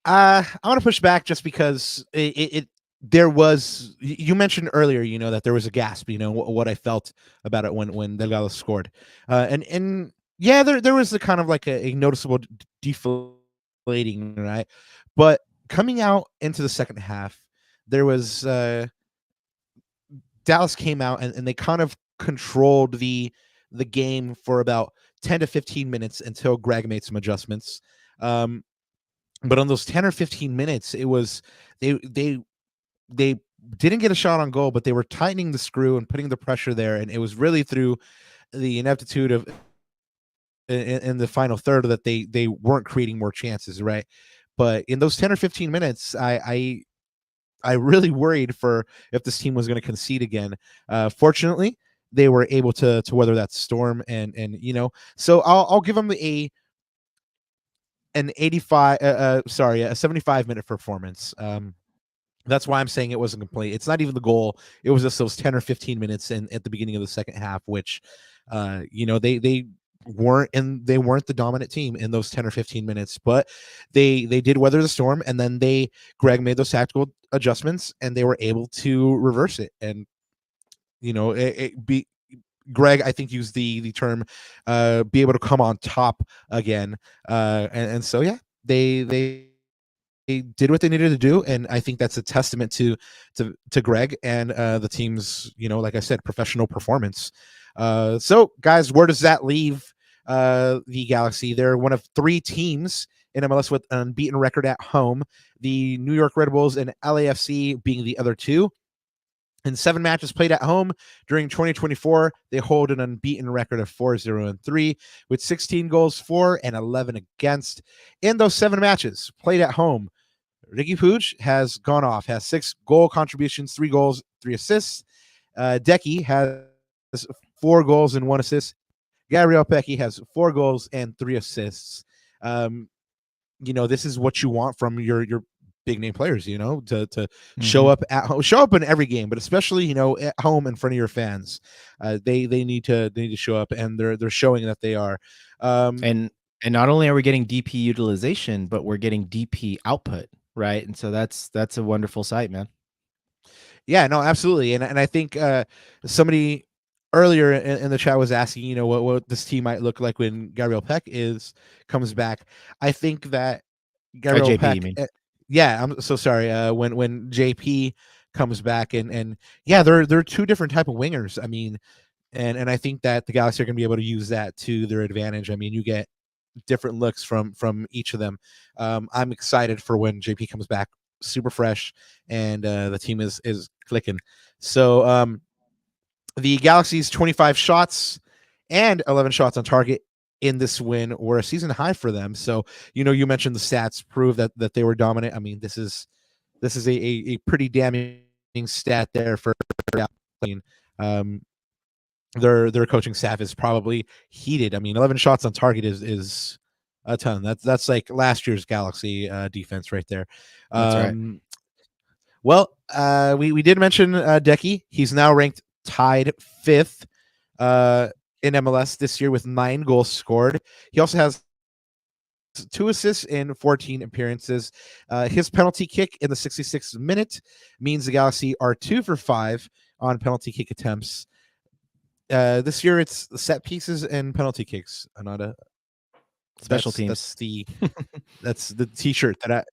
I want to push back just because there was, you mentioned earlier, that there was a gasp, what I felt about it when Delgado scored, and yeah, there was a kind of like a noticeable deflating, right? But coming out into the second half, there was Dallas came out and they kind of controlled the game for about 10 to 15 minutes until Greg made some adjustments. But on those 10 or 15 minutes, it was they didn't get a shot on goal, but they were tightening the screw and putting the pressure there, and it was really through the ineptitude of in the final third that they weren't creating more chances, right? But in those 10 or 15 minutes, I really worried for if this team was going to concede again. Fortunately, they were able to weather that storm, and so I'll give them a 75-minute performance. That's why I'm saying it wasn't complete. It's not even the goal. It was just those 10 or 15 minutes at the beginning of the second half, which, they weren't the dominant team in those 10 or 15 minutes, but they did weather the storm, and then Greg made those tactical adjustments, and they were able to reverse it. And Greg, I think, used the term be able to come on top again. And so, yeah, they did what they needed to do. And I think that's a testament to Greg and the team's, like I said, professional performance. So, guys, where does that leave the Galaxy? They're one of 3 teams in MLS with an unbeaten record at home, the New York Red Bulls and LAFC being the other 2. In 7 matches played at home during 2024, they hold an unbeaten record of 4-0-3 with 16 goals for and 11 against. In those 7 matches played at home, Riqui Puig has gone off, has 6 goal contributions, 3 goals, 3 assists. Decky has 4 goals and 1 assist. Gabriel Pecci has 4 goals and 3 assists. This is what you want from your big name players, to show up at home, show up in every game, but especially, at home in front of your fans. They need to show up, and they're showing that they are. And not only are we getting DP utilization, but we're getting DP output, right? And so that's a wonderful sight, man. Yeah, no, absolutely. And I think somebody earlier in the chat was asking, what this team might look like when Gabriel Peck comes back. I think that Gabriel JP, Peck, you mean? yeah, I'm so sorry. When JP comes back, and yeah, they're 2 different type of wingers. I mean, and I think that the Galaxy are going to be able to use that to their advantage. I mean, you get different looks from each of them. I'm excited for when JP comes back, super fresh, and the team is clicking. So the Galaxy's 25 shots and 11 shots on target in this win were a season high for them. So, you mentioned the stats prove that they were dominant. I mean, this is a pretty damning stat there for their coaching staff is probably heated. I mean, 11 shots on target is a ton. That's like last year's Galaxy defense right there. That's right. Well, we did mention Decky. He's now ranked tied 5th in MLS this year with 9 goals scored. He also has 2 assists in 14 appearances. His penalty kick in the 66th minute means the Galaxy are 2 for 5 on penalty kick attempts. This year it's set pieces and penalty kicks. Ananda. Special teams. That's the t-shirt that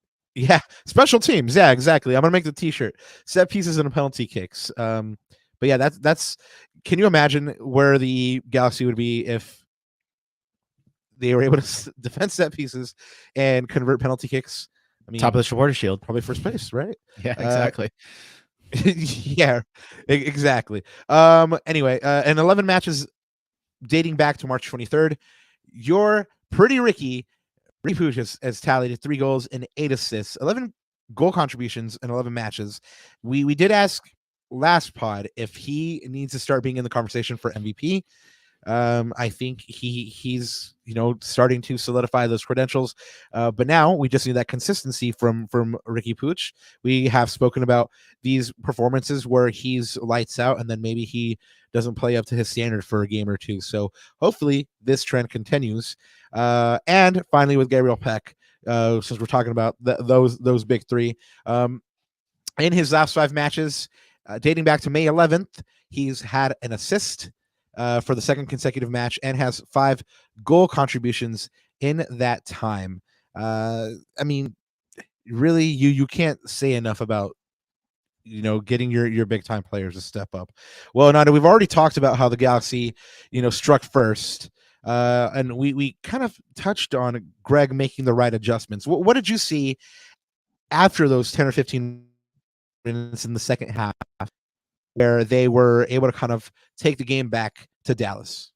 special teams. Yeah, exactly. I'm gonna make the t-shirt. Set pieces and penalty kicks. But yeah, that's. Can you imagine where the Galaxy would be if they were able to defend set pieces and convert penalty kicks? I mean, top of the supporter shield, probably first place, right? Yeah, exactly. Yeah, exactly. Anyway, in 11 matches dating back to March 23rd, your pretty Riqui Puig has tallied 3 goals and 8 assists. 11 goal contributions in 11 matches. We did ask last pod if he needs to start being in the conversation for MVP. I think he's starting to solidify those credentials, but now we just need that consistency from Riqui Puig. We have spoken about these performances where he's lights out, and then maybe he doesn't play up to his standard for a game or two. So hopefully this trend continues. And finally, with Gabriel Peck, since we're talking about those big three, in his last 5 matches, dating back to May 11th, he's had an assist for the second consecutive match and has 5 goal contributions in that time. I mean, really, you can't say enough about getting your big time players to step up. Well, Ananda, we've already talked about how the Galaxy struck first, and we kind of touched on Greg making the right adjustments. What did you see after those 10 or 15 minutes in the second half, where they were able to kind of take the game back to Dallas?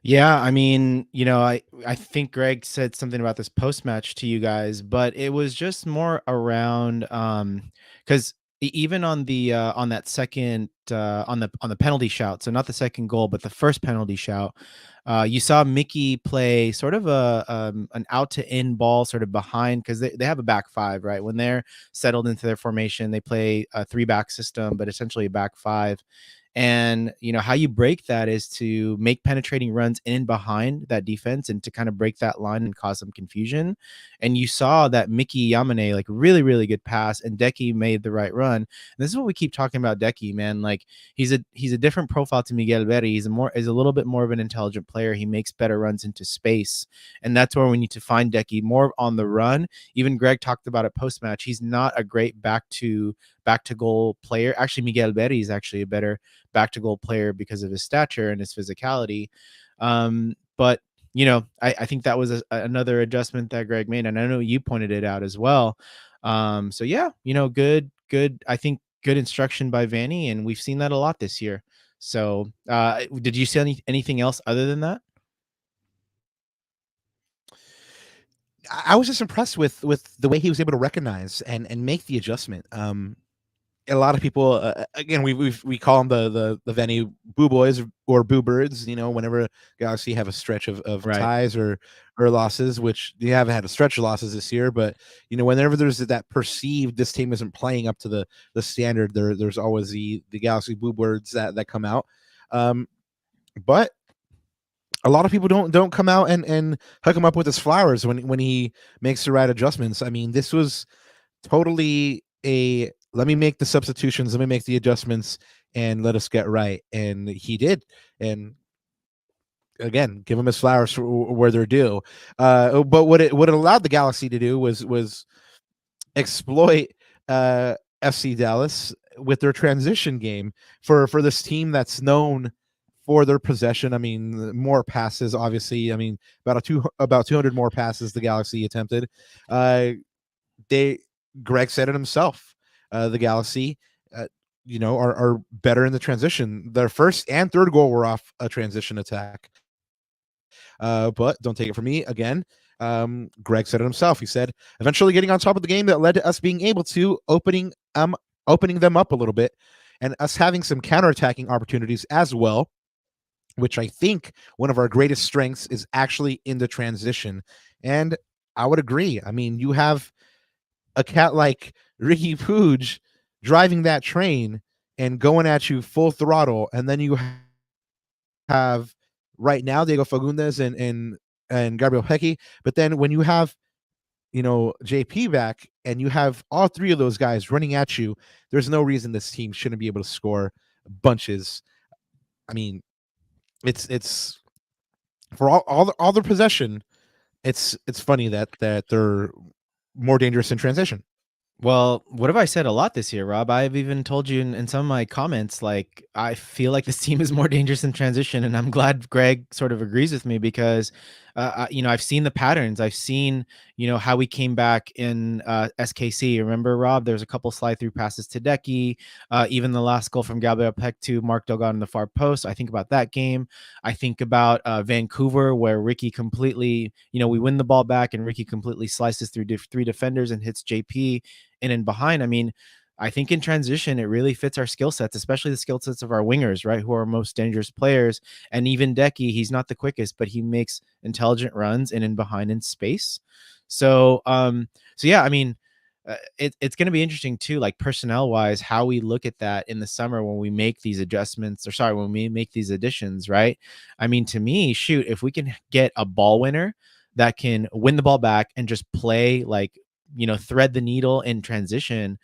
Yeah, I mean, I think Greg said something about this post match to you guys, but it was just more around because even on the on that second on the penalty shout, so not the second goal, but the first penalty shout, you saw Mickey play sort of an out to in ball sort of behind, because they have a back 5, right? When they're settled into their formation, they play a 3-back system, but essentially a back 5. And how you break that is to make penetrating runs in and behind that defense, and to kind of break that line and cause some confusion. And you saw that Mickey Yamane, like, really, really good pass, and Decky made the right run. And this is what we keep talking about Decky, man. Like, he's a different profile to Miguel Berry. He's a little bit more of an intelligent player. He makes better runs into space. And that's where we need to find Decky more on the run. Even Greg talked about it post match. He's not a great back to goal player. Actually, Miguel Berry is actually a better back to goal player because of his stature and his physicality. But I think that was another adjustment that Greg made, and I know you pointed it out as well. So yeah, good. I think good instruction by Vanney, and we've seen that a lot this year. So did you see anything else other than that? I was just impressed with the way he was able to recognize and make the adjustment. A lot of people, again, we call them the Vanney Boo Boys or Boo Birds. Whenever Galaxy have a stretch of Right. ties or losses, which you haven't had a stretch of losses this year, but whenever there's that perceived this team isn't playing up to the standard, there's always the Galaxy Boo Birds that come out. But a lot of people don't come out and hook him up with his flowers when he makes the right adjustments. I mean, this was totally let me make the substitutions, let me make the adjustments, and let us get right. And he did. And again, give him his flowers where they're due. But what it allowed the Galaxy to do was exploit FC Dallas with their transition game for this team that's known for their possession. I mean, more passes, obviously. I mean, about 200 more passes the Galaxy attempted. Greg said it himself. The Galaxy, are better in the transition. Their first and third goal were off a transition attack. But don't take it from me. Again, Greg said it himself. He said, eventually getting on top of the game that led to us being able to opening them up a little bit, and us having some counterattacking opportunities as well, which I think one of our greatest strengths is actually in the transition. And I would agree. I mean, you have a cat like Riqui Puig driving that train and going at you full throttle, and then you have right now Diego Fagundes and Gabriel Pecky. But then when you have JP back and you have all 3 of those guys running at you, there's no reason this team shouldn't be able to score bunches. I mean, it's for all the possession. It's funny that they're more dangerous in transition. Well, what have I said a lot this year, Rob? I've even told you in some of my comments, like, I feel like this team is more dangerous in transition, and I'm glad Greg sort of agrees with me, because I've seen the patterns. I've seen, how we came back in SKC. Remember, Rob? There's a couple slide through passes to Decky. Even the last goal from Gabriel Peck to Mark Delgado in the far post. I think about that game. I think about Vancouver, where Riqui completely, we win the ball back and Riqui completely slices through three defenders and hits JP in and behind. I mean, I think in transition, it really fits our skill sets, especially the skill sets of our wingers, right? Who are our most dangerous players. And even Decky, he's not the quickest, but he makes intelligent runs in and behind in space. So yeah, I mean, it's going to be interesting too, like personnel wise, how we look at that in the summer when we make these adjustments, when we make these additions, right? I mean, to me, shoot, if we can get a ball winner that can win the ball back and just play like, thread the needle in transition,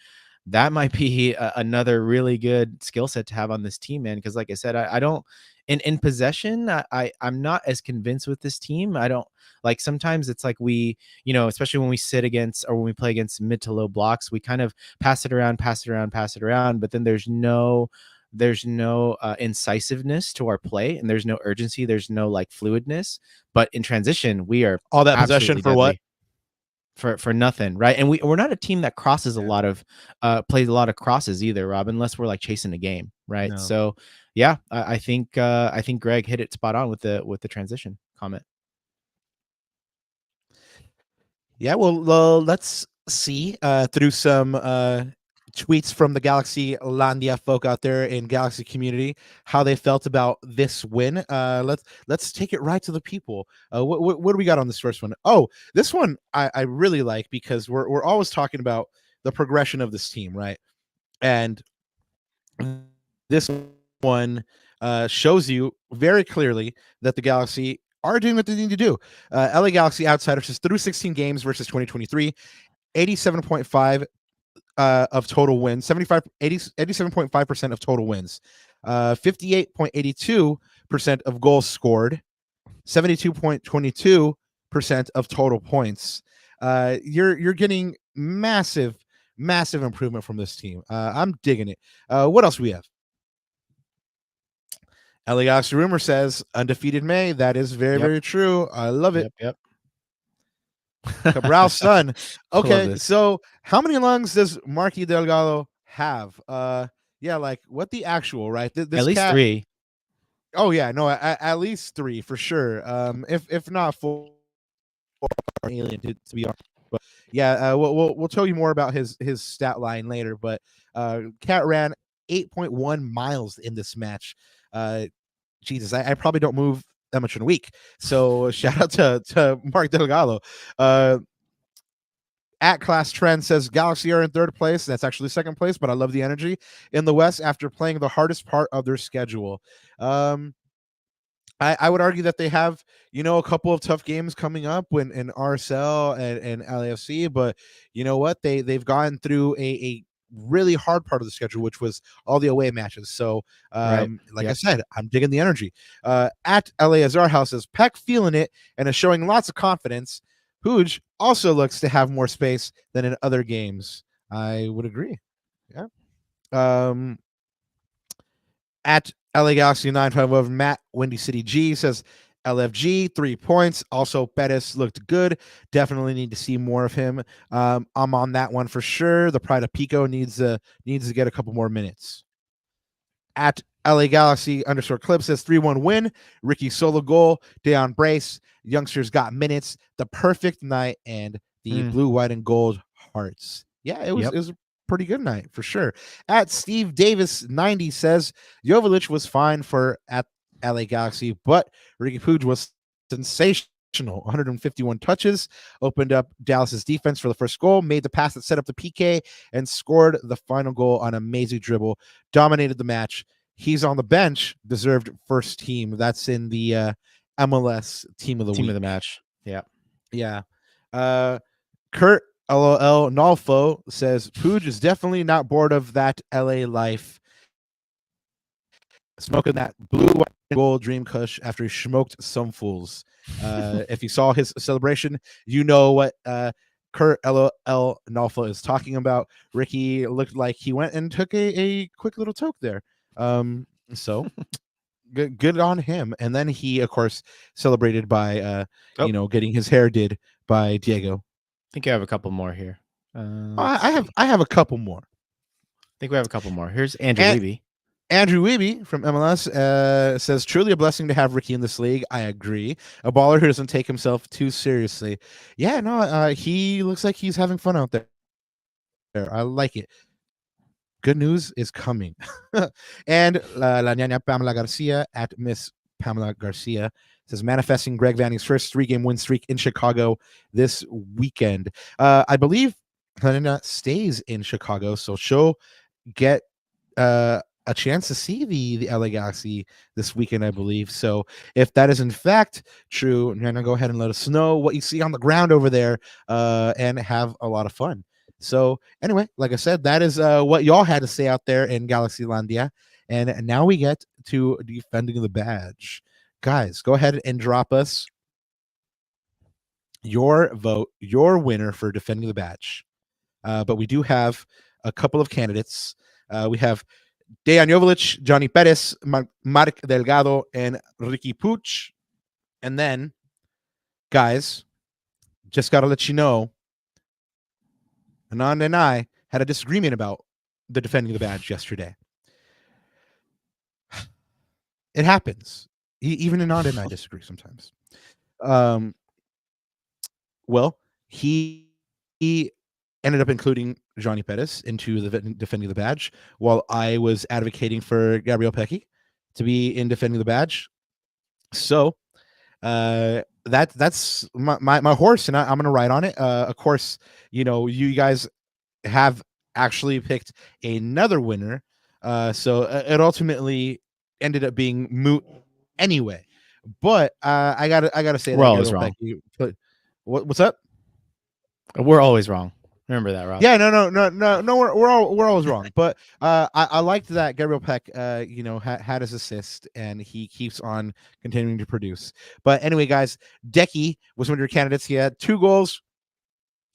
that might be another really good skill set to have on this team, man. Because like I said, I don't in possession, I'm not as convinced with this team. I don't like, sometimes it's like we, especially when we sit against or when we play against mid to low blocks, we kind of pass it around, but then there's no incisiveness to our play, and there's no urgency, there's no like fluidness. But in transition, we are all that possession for deadly. what? For nothing, right? And we're not a team that crosses a lot of plays a lot of crosses either, Rob, unless we're like chasing a game, right? No. So yeah, I think Greg hit it spot on with the transition comment. Yeah, well, let's see through some tweets from the Galaxy Landia folk out there in Galaxy community how they felt about this win. Let's take it right to the people. What do we got on this first one? Oh, this one I really like, because we're always talking about the progression of this team, right? And this one shows you very clearly that the Galaxy are doing what they need to do. LA Galaxy Outsiders is through 16 games versus 2023, 87.5 of total wins, 87.5% of total wins, 58.82% of goals scored, 72.22% of total points. You're getting massive improvement from this team. I'm digging it. What else we have? LA Galaxy Rumor says undefeated May. That is very true. I love it. Yep. Cabral's son. Okay, so how many lungs does Marky Delgado have? Yeah, like what the actual, right? This at least cat, 3. Oh yeah, no, at least 3 for sure. If not 4, alien to be honest. But yeah, we'll tell you more about his stat line later. But Cat ran 8.1 miles in this match. Jesus, I probably don't move that much in a week. So shout out to Mark Delgado. At Class Trend says Galaxy are in 3rd place. That's actually 2nd place, but I love the energy in the West after playing the hardest part of their schedule. I would argue that they have, a couple of tough games coming up in RSL and LAFC, but you know what? They've gone through a really hard part of the schedule, which was all the away matches. So, I said, I'm digging the energy. At LA Azar House says Peck feeling it and is showing lots of confidence. Puig also looks to have more space than in other games. I would agree. Yeah. At LA Galaxy 951, Matt Windy City G says LFG 3 points. Also, Pettis looked good. Definitely need to see more of him. I'm on that one for sure. The Pride of Pico needs to get a couple more minutes. At LA Galaxy _clip says 3-1 win. Riqui solo goal. Deon Brace. Youngsters got minutes. The perfect night and the blue, white, and gold hearts. Yeah, it was a pretty good night for sure. At Steve Davis 90 says Jovic was fine at LA Galaxy, but Riqui Puig was sensational. 151 touches, opened up Dallas's defense for the first goal, made the pass that set up the PK, and scored the final goal on an amazing dribble. Dominated the match. He's on the bench, deserved first team. That's in the MLS team of the week. Of the match. Yeah. Kurt LOL Nolfo says Puig is definitely not bored of that LA life. Smoking that blue, white, and gold dream kush after he smoked some fools. If you saw his celebration, you know what Kurt LOL Nolfo is talking about. Riqui looked like he went and took a quick little toke there. So good on him. And then he, of course, celebrated by Oh, getting his hair did by Diego. I think I have a couple more here. I have a couple more. I think we have a couple more. Here's Andrew And Levy. Andrew Wiebe from MLS says, truly a blessing to have Riqui in this league. I agree. A baller who doesn't take himself too seriously. Yeah, no, he looks like he's having fun out there. I like it. Good news is coming. And La Ñaña Pamela Garcia at Miss Pamela Garcia says, manifesting Greg Vanney's first 3-game win streak in Chicago this weekend. I believe La Ñaña stays in Chicago, so she'll get a chance to see the LA Galaxy this weekend, I believe. So if that is in fact true, Nana, go ahead and let us know what you see on the ground over there, and have a lot of fun. So anyway, like I said, that is what y'all had to say out there in Galaxylandia. And now we get to defending the badge. Guys, go ahead and drop us your vote, your winner for defending the badge. But we do have a couple of candidates. We have Dejan Joveljic, Johnny Perez, Mark Delgado, and Riqui Puig. And then, guys, just got to let you know, Ananda and I had a disagreement about the defending the badge yesterday. It happens. Even Ananda and I disagree sometimes. Well, he ended up including Johnny Perez into the defending the badge, while I was advocating for Gabriel Pecci to be in defending the badge. So that's my horse, and I'm gonna ride on it. Of course, you guys have actually picked another winner, so it ultimately ended up being moot anyway. But I gotta say, we're always wrong. Pecci, what's up? We're always wrong. Remember that, Rob? Yeah, no. We're always wrong. But I liked that Gabriel Peck, had his assist, and he keeps on continuing to produce. But anyway, guys, Decky was one of your candidates. He had 2 goals,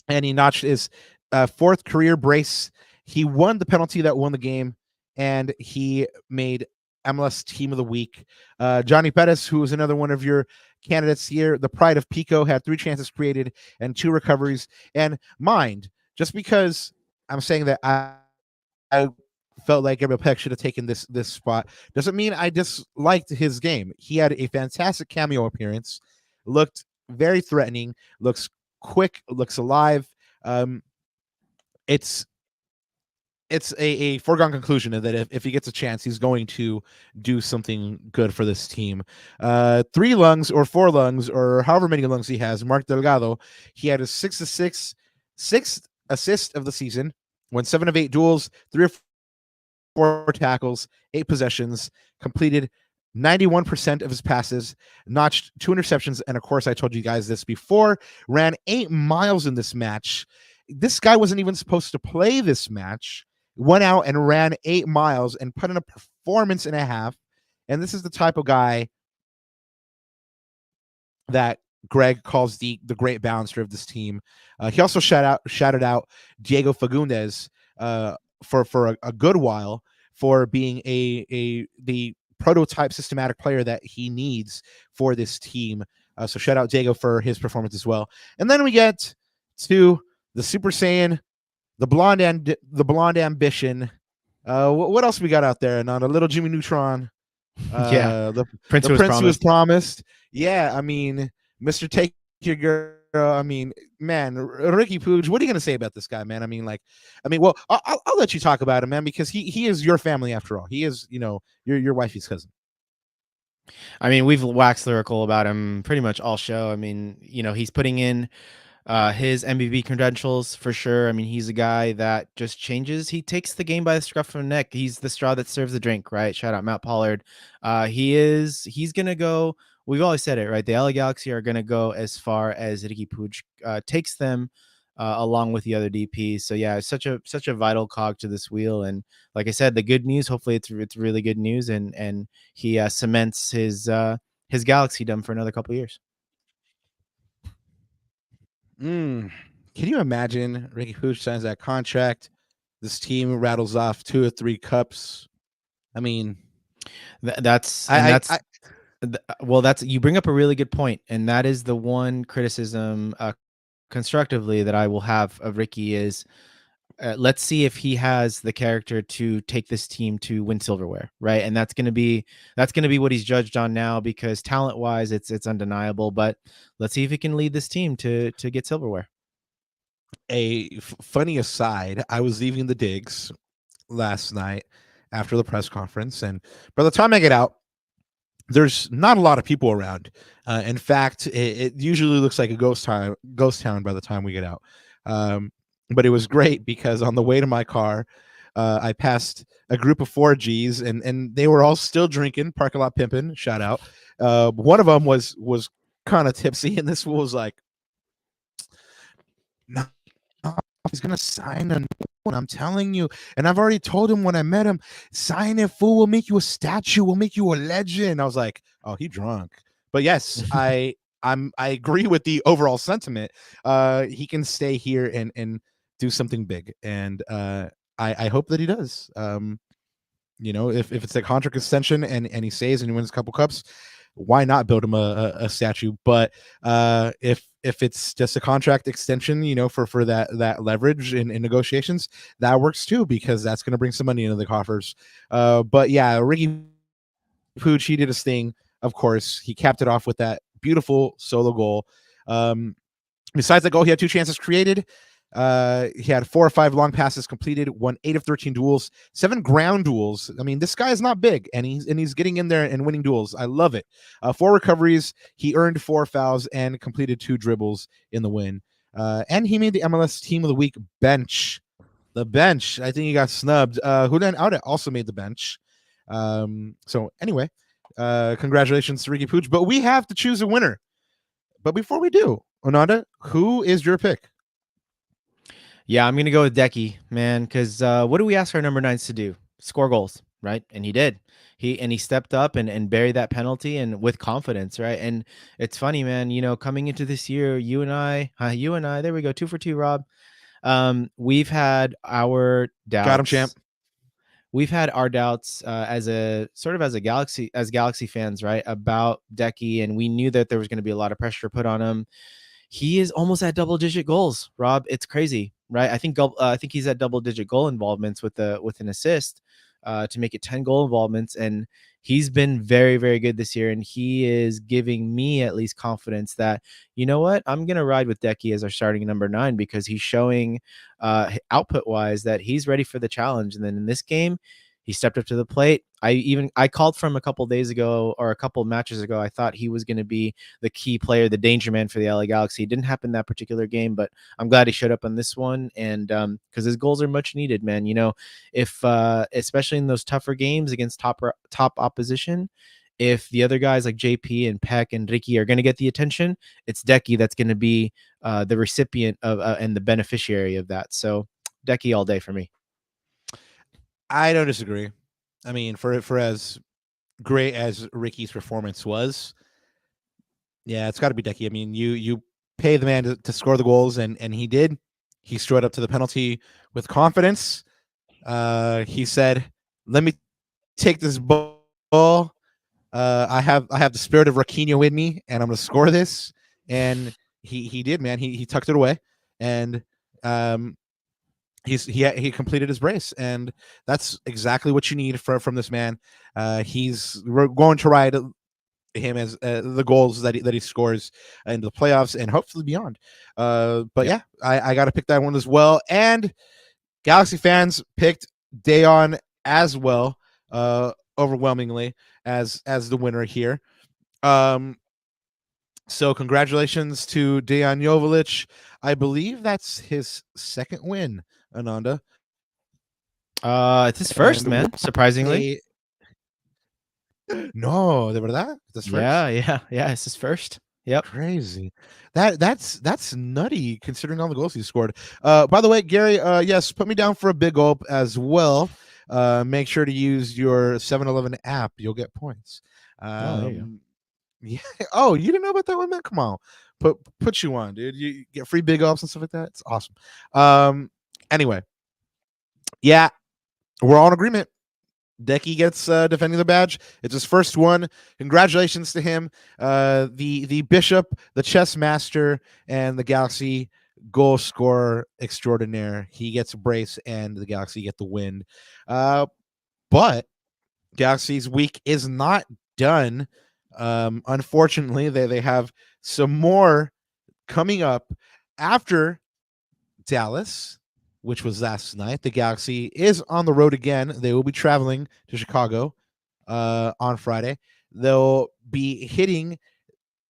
and he notched his 4th career brace. He won the penalty that won the game, and he made MLS Team of the Week. Johnny Perez, who was another one of your candidates here, the pride of Pico, had 3 chances created and 2 recoveries. And mind, just because I'm saying that I felt like Gabriel Peck should have taken this spot doesn't mean I disliked his game. He had a fantastic cameo appearance, looked very threatening, looks quick, looks alive. It's a foregone conclusion that if he gets a chance, he's going to do something good for this team. 3 lungs or 4 lungs or however many lungs he has, Mark Delgado, he had a 6th assist of the season, won 7 of 8 duels, 3 or 4 tackles, 8 possessions, completed 91% of his passes, notched 2 interceptions, and of course, I told you guys this before, ran 8 miles in this match. This guy wasn't even supposed to play this match, went out and ran 8 miles and put in a performance and a half. And this is the type of guy that Greg calls the great balancer of this team. He also shouted out Diego Fagundes for a good while for being the prototype systematic player that he needs for this team. So shout out Diego for his performance as well. And then we get to the Super Saiyan, the blonde ambition. What else we got out there? And on a little Jimmy Neutron. The Prince who was promised. Yeah, I mean, Mr. Take Your Girl. I mean, man, Riqui Puig. What are you gonna say about this guy, man? I mean, well, I'll let you talk about him, man, because he is your family after all. He is, your wifey's cousin. I mean, we've waxed lyrical about him pretty much all show. I mean, he's putting in his MVP credentials for sure. I mean, he's a guy that just changes. He takes the game by the scruff of the neck. He's the straw that serves the drink, right? Shout out Matt Pollard. He's going to go. We've always said it, right? The LA Galaxy are going to go as far as Riqui Puig takes them, along with the other DPs. So yeah, it's such a vital cog to this wheel. And like I said, the good news, hopefully it's really good news. And he cements his Galaxy-dom for another couple of years. Can you imagine Riqui Puig signs that contract? This team rattles off 2 or 3 cups. I mean, That's and I, that's well, that's you bring up a really good point, and that is the one criticism constructively that I will have of Riqui is let's see if he has the character to take this team to win silverware, right? And that's gonna be what he's judged on now because talent wise, it's undeniable. But let's see if he can lead this team to get silverware. funny aside, I was leaving the digs last night after the press conference, and by the time I get out, there's not a lot of people around. In fact, it usually looks like a ghost town by the time we get out. But it was great because on the way to my car, I passed a group of 4Gs, and they were all still drinking, parking lot pimping. Shout out. One of them was kind of tipsy, and this fool was like, "No, he's gonna sign a new one. I'm telling you." And I've already told him when I met him, "Sign it, fool. We'll make you a statue. We'll make you a legend." I was like, "Oh, he drunk." But yes, I agree with the overall sentiment. He can stay here and do something big, and I hope that he does. If it's a contract extension and he stays and he wins a couple cups, why not build him a statue? But if it's just a contract extension, for that leverage in negotiations, that works too because that's going to bring some money into the coffers. But yeah, Riqui Puig, he did his thing. Of course, he capped it off with that beautiful solo goal. Besides that goal, he had 2 chances created. He had 4 or 5 long passes completed, won 8 of 13 duels, 7 ground duels. I mean, this guy is not big, and he's getting in there and winning duels. I love it. 4 recoveries. He earned 4 fouls and completed 2 dribbles in the win. And he made the MLS Team of the Week bench. The bench. I think he got snubbed. Julian Auda also made the bench. So anyway, congratulations to Riqui Puig. But we have to choose a winner. But before we do, Ananda, who is your pick? Yeah, I'm gonna go with Decky, man, because what do we ask our number 9s to do? Score goals, right? And he did. He stepped up and buried that penalty and with confidence, right? And it's funny, man. Coming into this year, you and I, there we go, 2 for 2, Rob. We've had our doubts. Got him, champ. We've had our doubts as Galaxy fans, right, about Decky, and we knew that there was going to be a lot of pressure put on him. He is almost at double-digit goals, Rob. It's crazy, right? I think he's at double-digit goal involvements with an assist to make it 10 goal involvements, and he's been very, very good this year. And he is giving me at least confidence that, you know what, I'm gonna ride with Decky as our starting number 9 because he's showing output-wise that he's ready for the challenge. And then in this game, he stepped up to the plate. I called from a couple days ago or a couple matches ago. I thought he was going to be the key player, the danger man for the LA Galaxy. It didn't happen that particular game, but I'm glad he showed up on this one. And because his goals are much needed, man. If especially in those tougher games against top opposition, if the other guys like JP and Peck and Riqui are going to get the attention, it's Decky that's going to be the recipient of and the beneficiary of that. So Decky all day for me. I don't disagree. I mean, for as great as Ricky's performance was, yeah, it's got to be Decky. I mean, you pay the man to score the goals, and he did. He strode up to the penalty with confidence. He said, "Let me take this ball. I have the spirit of Raquinho in me, and I'm going to score this." And he did, man. He tucked it away, and he completed his brace, and that's exactly what you need from this man. We're going to ride him as the goals that he scores in the playoffs and hopefully beyond. But yeah, I got to pick that one as well. And Galaxy fans picked Dejan as well, overwhelmingly as the winner here. So congratulations to Dejan Joveljic. I believe that's his second win, Ananda. It's his first, man. Surprisingly. No, de verdad? That's first? Yeah. It's his first. Yep. Crazy. That's nutty considering all the goals he scored. By the way, Gary, yes, put me down for a big gulp as well. Make sure to use your 7-Eleven app. You'll get points. There you go. Yeah. Oh, you didn't know about that one, man? Come on. Put you on, dude. You get free big ups and stuff like that. It's awesome. Anyway. Yeah, we're all in agreement. Decky gets defending the badge. It's his first one. Congratulations to him. The bishop, the chess master, and the Galaxy goal scorer extraordinaire. He gets a brace, and the Galaxy get the win. But Galaxy's week is not done. Unfortunately, they have some more coming up after Dallas, which was last night. The Galaxy is on the road again. They will be traveling to Chicago on Friday. They'll be hitting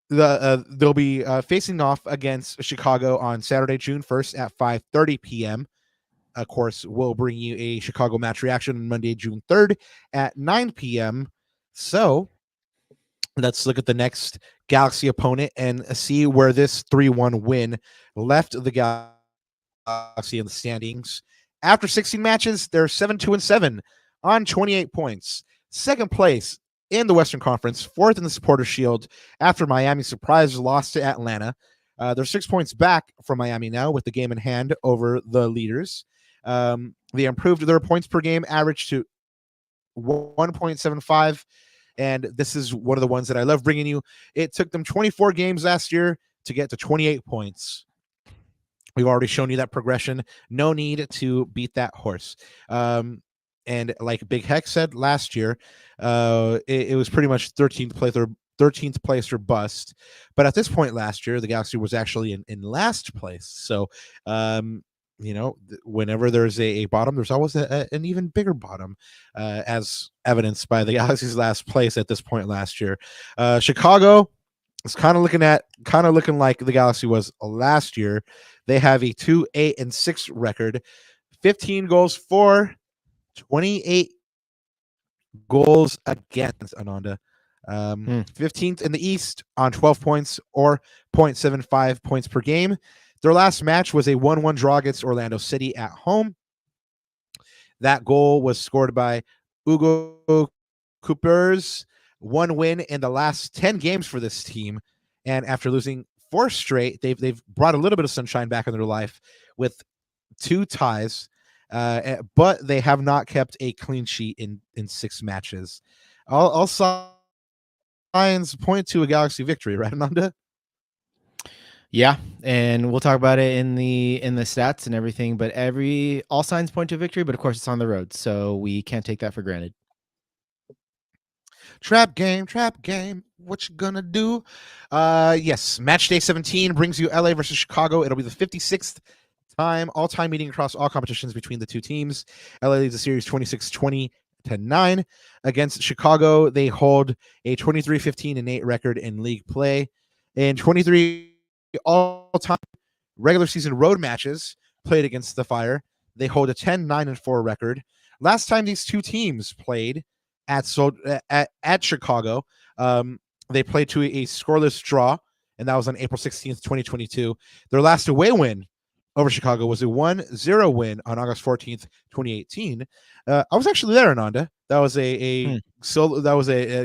they'll be facing off against Chicago on Saturday, June 1st at 5:30 p.m. Of course, we'll bring you a Chicago match reaction on Monday, June 3rd at 9 p.m. So let's look at the next Galaxy opponent and see where this 3-1 win left the Galaxy in the standings. After 16 matches, they're 7-2-7 on 28 points. Second place in the Western Conference, fourth in the Supporter Shield after Miami surprise loss to Atlanta. They're 6 points back from Miami now with the game in hand over the leaders. They improved their points per game average to 1.75. And this is one of the ones that I love bringing you. It took them 24 games last year to get to 28 points. We've already shown you that progression. No need to beat that horse. And like Big Heck said last year, it was pretty much 13th place or bust. But at this point last year, the Galaxy was actually in last place. So, whenever there's a bottom, there's always an even bigger bottom, as evidenced by the Galaxy's last place at this point last year. Chicago is kind of looking like the Galaxy was last year. They have a 2-8-6 record, 15 goals for, 28 goals against, Ananda. 15th in the East on 12 points or 0.75 points per game. Their last match was a 1-1 draw against Orlando City at home. That goal was scored by Hugo Coopers. One win in the last 10 games for this team. And after losing 4 straight, they've brought a little bit of sunshine back in their life with 2 ties. But they have not kept a clean sheet in 6 matches. All signs point to a Galaxy victory, right, Ananda? Yeah, and we'll talk about it in the stats and everything. But all signs point to victory. But of course, it's on the road, so we can't take that for granted. Trap game. What you gonna do? Yes, match day 17 brings you LA versus Chicago. It'll be the 56th all-time meeting across all competitions between the two teams. LA leads the series 26-20-9 against Chicago. They hold a 23-15-8 record in league play. In 23 all-time regular season road matches played against the Fire, they hold a 10-9-4 record. Last time these two teams played at Chicago, they played to a scoreless draw, and that was on April 16th, 2022. Their last away win over Chicago was a 1-0 win on August 14th, 2018. I was actually there, Ananda. That was a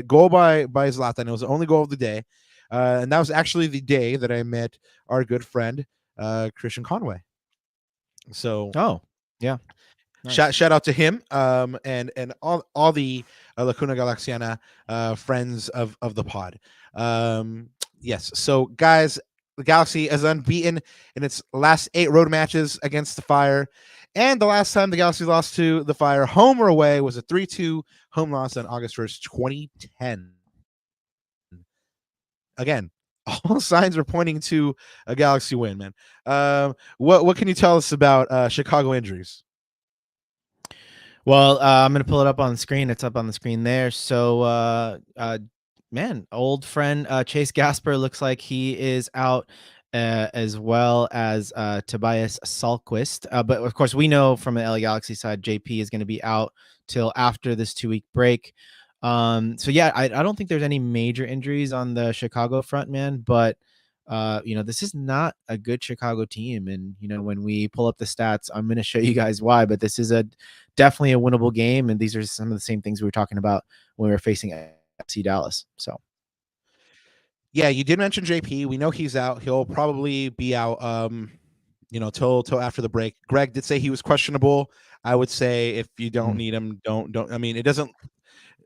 goal by Zlatan. It was the only goal of the day. And that was actually the day that I met our good friend, Christian Conway. So, yeah. Nice. Shout out to him, and all the Lacuna Galaxiana friends of the pod. Yes. So, guys, the Galaxy is unbeaten in its last 8 road matches against the Fire. And the last time the Galaxy lost to the Fire, home or away, was a 3-2 home loss on August 1st, 2010. Again, all signs are pointing to a Galaxy win, man. What can you tell us about Chicago injuries? Well, I'm going to pull it up on the screen. It's up on the screen there. So, man, old friend Chase Gasper looks like he is out, as well as Tobias Salquist. But of course, we know from the LA Galaxy side, JP is going to be out till after this 2-week break. So yeah, I don't think there's any major injuries on the Chicago front, man. But this is not a good Chicago team, and when we pull up the stats, I'm going to show you guys why. But this is definitely a winnable game, and these are some of the same things we were talking about when we were facing FC Dallas. So, yeah, you did mention JP. We know he's out. He'll probably be out till after the break. Greg did say he was questionable. I would say if you don't need him, don't. I mean, it doesn't.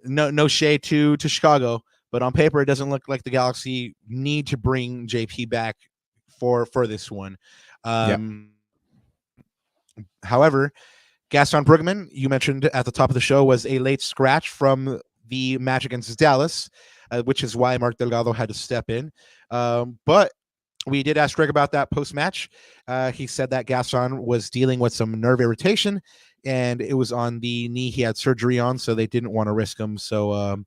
No shade to Chicago, but on paper, it doesn't look like the Galaxy need to bring JP back for this one. However, Gaston Brugman, you mentioned at the top of the show, was a late scratch from the match against Dallas, which is why Mark Delgado had to step in. But we did ask Greg about that post-match. He said that Gaston was dealing with some nerve irritation, and it was on the knee he had surgery on, so they didn't want to risk him. So,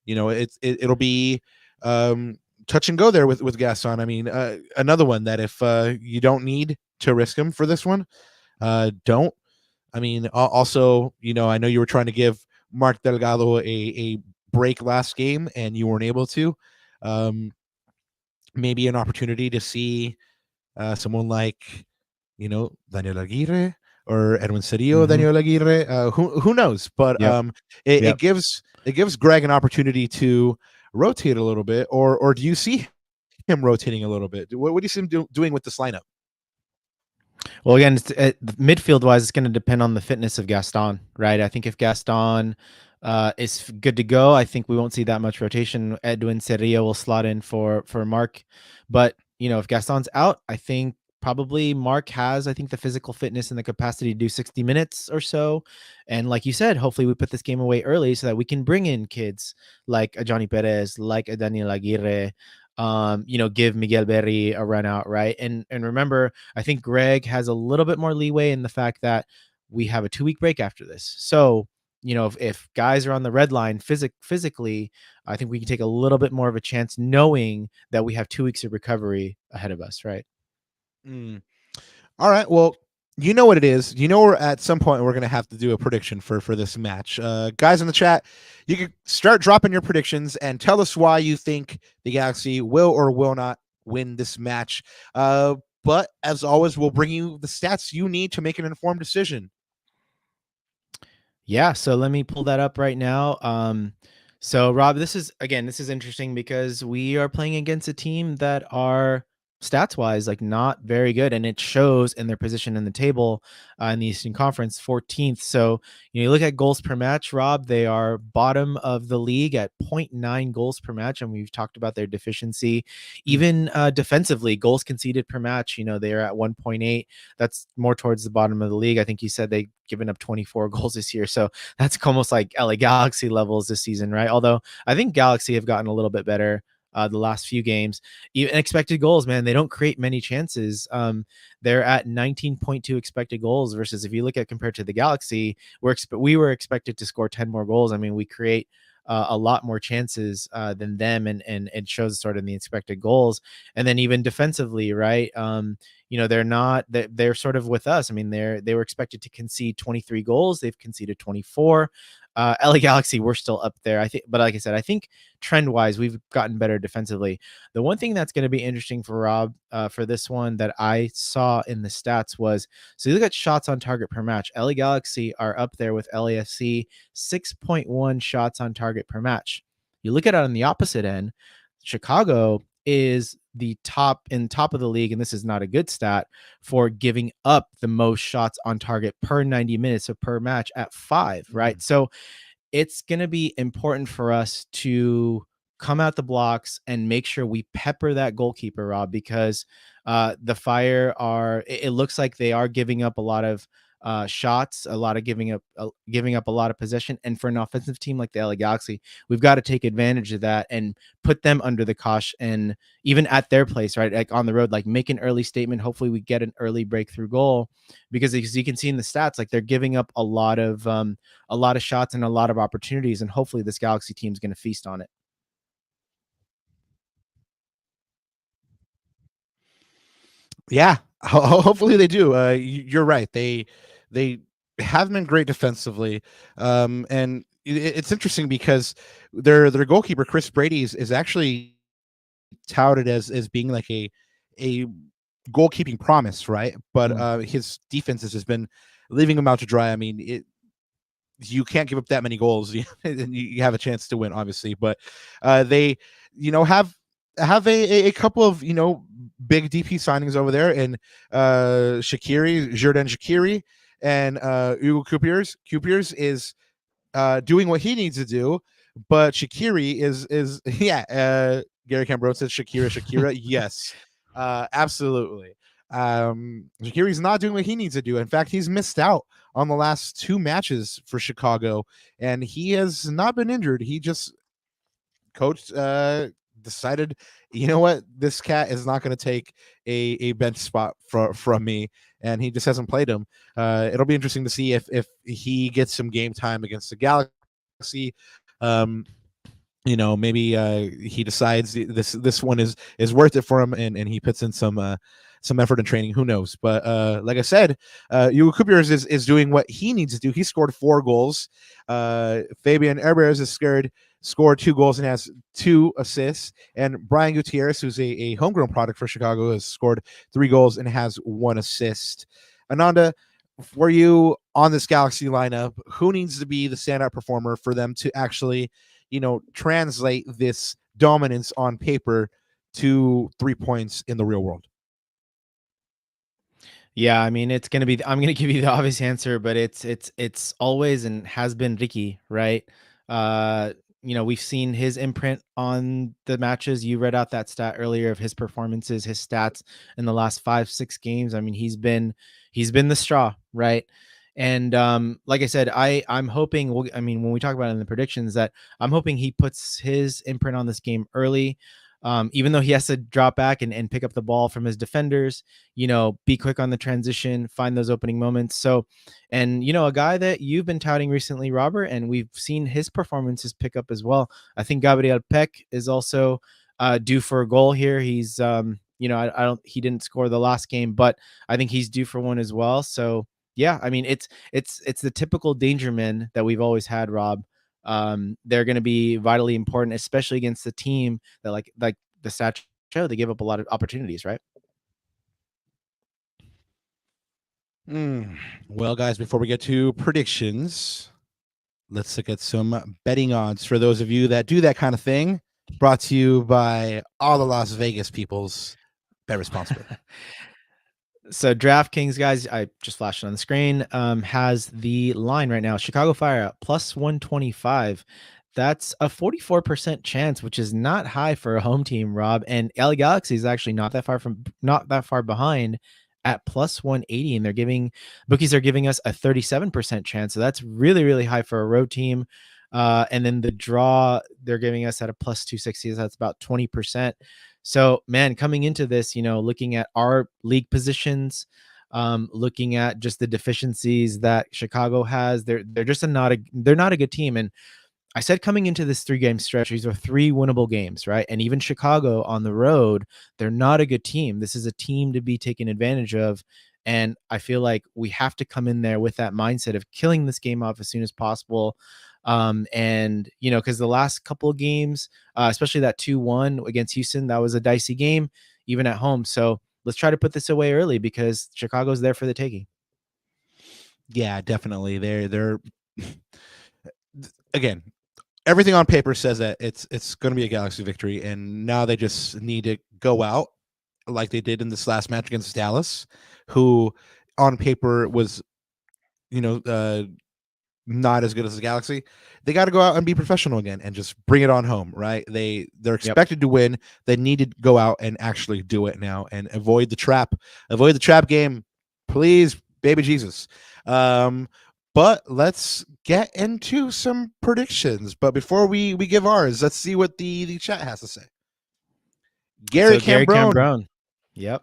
it'll be touch and go there with Gaston. I mean, another one that if you don't need to risk him for this one, don't. I mean, also, I know you were trying to give Mark Delgado a break last game, and you weren't able to. Maybe an opportunity to see someone like, Daniel Aguirre or Edwin Cerillo, Daniel Aguirre. Who knows? But it gives Greg an opportunity to rotate a little bit, or do you see him rotating a little bit? What do you see him doing with this lineup? Well, again, midfield wise, it's going to depend on the fitness of Gaston, right? I think if Gaston is good to go, I think we won't see that much rotation. Edwin Cerillo will slot in for Mark, but if Gaston's out, I think probably Mark has, I think, the physical fitness and the capacity to do 60 minutes or so. And like you said, hopefully we put this game away early so that we can bring in kids like a Johnny Perez, like a Daniel Aguirre, give Miguel Berry a run out, right? And remember, I think Greg has a little bit more leeway in the fact that we have a 2-week break after this. So, if guys are on the red line physically, I think we can take a little bit more of a chance knowing that we have 2 weeks of recovery ahead of us, right? All right. Well, you know what it is. We're at some point we're going to have to do a prediction for this match. Guys in the chat, you can start dropping your predictions and tell us why you think the Galaxy will or will not win this match. But as always, we'll bring you the stats you need to make an informed decision. Yeah, so let me pull that up right now. So Rob, this is interesting because we are playing against a team that are stats wise like not very good, and it shows in their position in the table in the Eastern Conference, 14th. So you look at goals per match, Rob, they are bottom of the league at 0.9 goals per match, and we've talked about their deficiency. Even defensively, goals conceded per match, they are at 1.8. That's more towards the bottom of the league. I think you said they given up 24 goals this year, so that's almost like LA Galaxy levels this season, right? Although I think Galaxy have gotten a little bit better the last few games. Even expected goals, man, they don't create many chances. They're at 19.2 expected goals versus if you look at compared to the Galaxy, we were expected to score 10 more goals. I mean, we create a lot more chances than them, and it shows sort of in the expected goals. And then even defensively, right? They're sort of with us. I mean, they were expected to concede 23 goals. They've conceded 24. LA Galaxy, we're still up there, I think. But like I said, I think trend wise, we've gotten better defensively. The one thing that's going to be interesting for Rob for this one that I saw in the stats was, so you look at shots on target per match. LA Galaxy are up there with LAFC, 6.1 shots on target per match. You look at it on the opposite end, Chicago is the top of the league, and this is not a good stat, for giving up the most shots on target per 90 minutes or per match at 5, right? So it's going to be important for us to come out the blocks and make sure we pepper that goalkeeper, Rob, because the Fire it looks like they are giving up a lot of shots, a lot of giving up a lot of possession. And for an offensive team like the LA Galaxy, we've got to take advantage of that and put them under the cosh, and even at their place, right? Like on the road, like make an early statement. Hopefully we get an early breakthrough goal, because as you can see in the stats, like they're giving up a lot of shots and a lot of opportunities. And hopefully this Galaxy team is going to feast on it. Yeah, hopefully they do. You're right. They have been great defensively, and it's interesting because their goalkeeper Chris Brady is actually touted as being like a goalkeeping promise, right? But his defense has just been leaving him out to dry. I mean, you can't give up that many goals, and you have a chance to win, obviously. But they, have have a couple of big DP signings over there, and Jordan Shaqiri, and Hugo Cupiers is doing what he needs to do, but Shaqiri is yeah. Gary Cambron says Shakira. Yes, absolutely. Shaqiri's not doing what he needs to do. In fact, he's missed out on the last two matches for Chicago, and he has not been injured. He just coach decided, you know what, this cat is not going to take a bench spot from me, and he just hasn't played him. It'll be interesting to see if he gets some game time against the Galaxy. Maybe he decides this one is worth it for him, and he puts in some effort and training. Who knows? But like I said, Hugo Cupiers is doing what he needs to do. He scored 4 goals. Fabian Herberz has scored 2 goals and has 2 assists. And Brian Gutierrez, who's a homegrown product for Chicago, has scored 3 goals and has 1 assist. Ananda, for you on this Galaxy lineup, who needs to be the standout performer for them to actually, translate this dominance on paper to 3 points in the real world? Yeah, I mean, it's gonna be. I'm gonna give you the obvious answer, but it's always and has been Riqui, right? Uh, we've seen his imprint on the matches. You read out that stat earlier of his performances, his stats in the last 5, 6 games. I mean, he's been the straw, right? And like I said, I'm hoping. I mean, when we talk about it in the predictions, that I'm hoping he puts his imprint on this game early. Even though he has to drop back and pick up the ball from his defenders, be quick on the transition, find those opening moments. So, and, a guy that you've been touting recently, Robert, and we've seen his performances pick up as well. I think Gabriel Peck is also due for a goal here. He's, he didn't score the last game, but I think he's due for one as well. So, yeah, I mean, it's the typical danger men that we've always had, Rob. They're going to be vitally important, especially against the team that like the stats show they give up a lot of opportunities, right? Well, guys, before we get to predictions, let's look at some betting odds for those of you that do that kind of thing. Brought to you by all the Las Vegas peoples. Bet responsibly. So DraftKings, guys, I just flashed it on the screen, has the line right now. Chicago Fire at plus 125. That's a 44% chance, which is not high for a home team, Rob. And LA Galaxy is actually not that far behind at plus 180. And bookies are giving us a 37% chance. So that's really, really high for a road team. And then the draw, they're giving us at a plus 260. So that's about 20%. So, man, coming into this, looking at our league positions, looking at just the deficiencies that Chicago has, they're just not a good team. And I said coming into this 3-game stretch, these are 3 winnable games, right? And even Chicago on the road, they're not a good team. This is a team to be taken advantage of. And I feel like we have to come in there with that mindset of killing this game off as soon as possible. And because the last couple of games, especially that 2-1 against Houston, that was a dicey game, even at home. So let's try to put this away early because Chicago's there for the taking. Yeah, definitely. They're again, everything on paper says that it's going to be a Galaxy victory, and now they just need to go out like they did in this last match against Dallas, who on paper was, not as good as the Galaxy. They got to go out and be professional again and just bring it on home, right? They're expected to win. They need to go out and actually do it now and avoid the trap. Avoid the trap game, please, baby Jesus. But let's get into some predictions. But before we give ours, let's see what the chat has to say. Gary Cambron. Yep.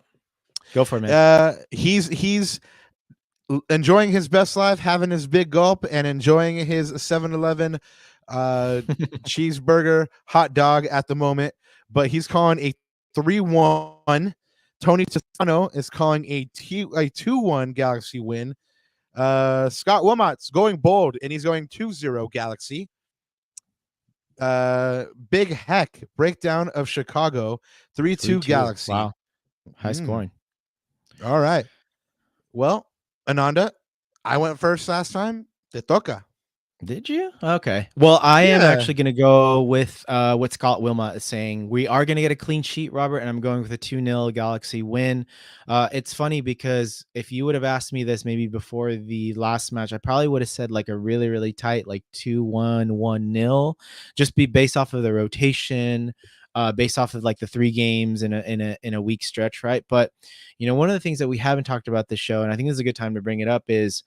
Go for it, man. He's enjoying his best life, having his big gulp, and enjoying his 7-Eleven cheeseburger hot dog at the moment. But he's calling a 3-1. Tony Toscano is calling a 2-1 Galaxy win. Scott Wilmot's going bold, and he's going 2-0 Galaxy. Big Heck breakdown of Chicago 3-2 Galaxy. Wow, high scoring. All right. Well, Ananda, I went first last time. Te toca. Did you? Okay. Well, I am Yeah. actually going to go with what Scott Wilmot is saying. We are going to get a clean sheet, Robert, and I'm going with a 2-0 Galaxy win. It's funny because if you would have asked me this maybe before the last match, I probably would have said like a really, really tight, like 2-1, 1-0, just be based off of the rotation, based off of like the 3 games in a week stretch, right? But one of the things that we haven't talked about this show, and I think this is a good time to bring it up, is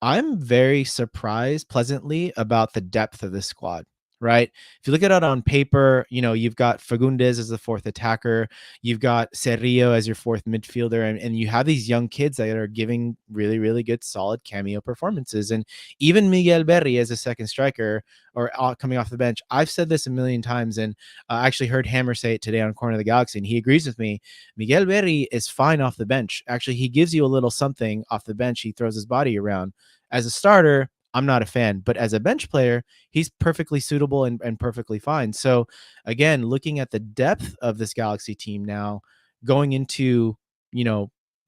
I'm very surprised pleasantly about the depth of this squad, right? If you look at it on paper, you've got Fagundes as the 4th attacker, you've got Cerrillo as your 4th midfielder, and you have these young kids that are giving really, really good, solid cameo performances. And even Miguel Berry as a 2nd striker or coming off the bench. I've said this a million times, and I actually heard Hammer say it today on Corner of the Galaxy, and he agrees with me. Miguel Berry is fine off the bench. Actually, he gives you a little something off the bench. He throws his body around. As a starter, I'm not a fan, but as a bench player, he's perfectly suitable and perfectly fine. So again, looking at the depth of this Galaxy team now, going into,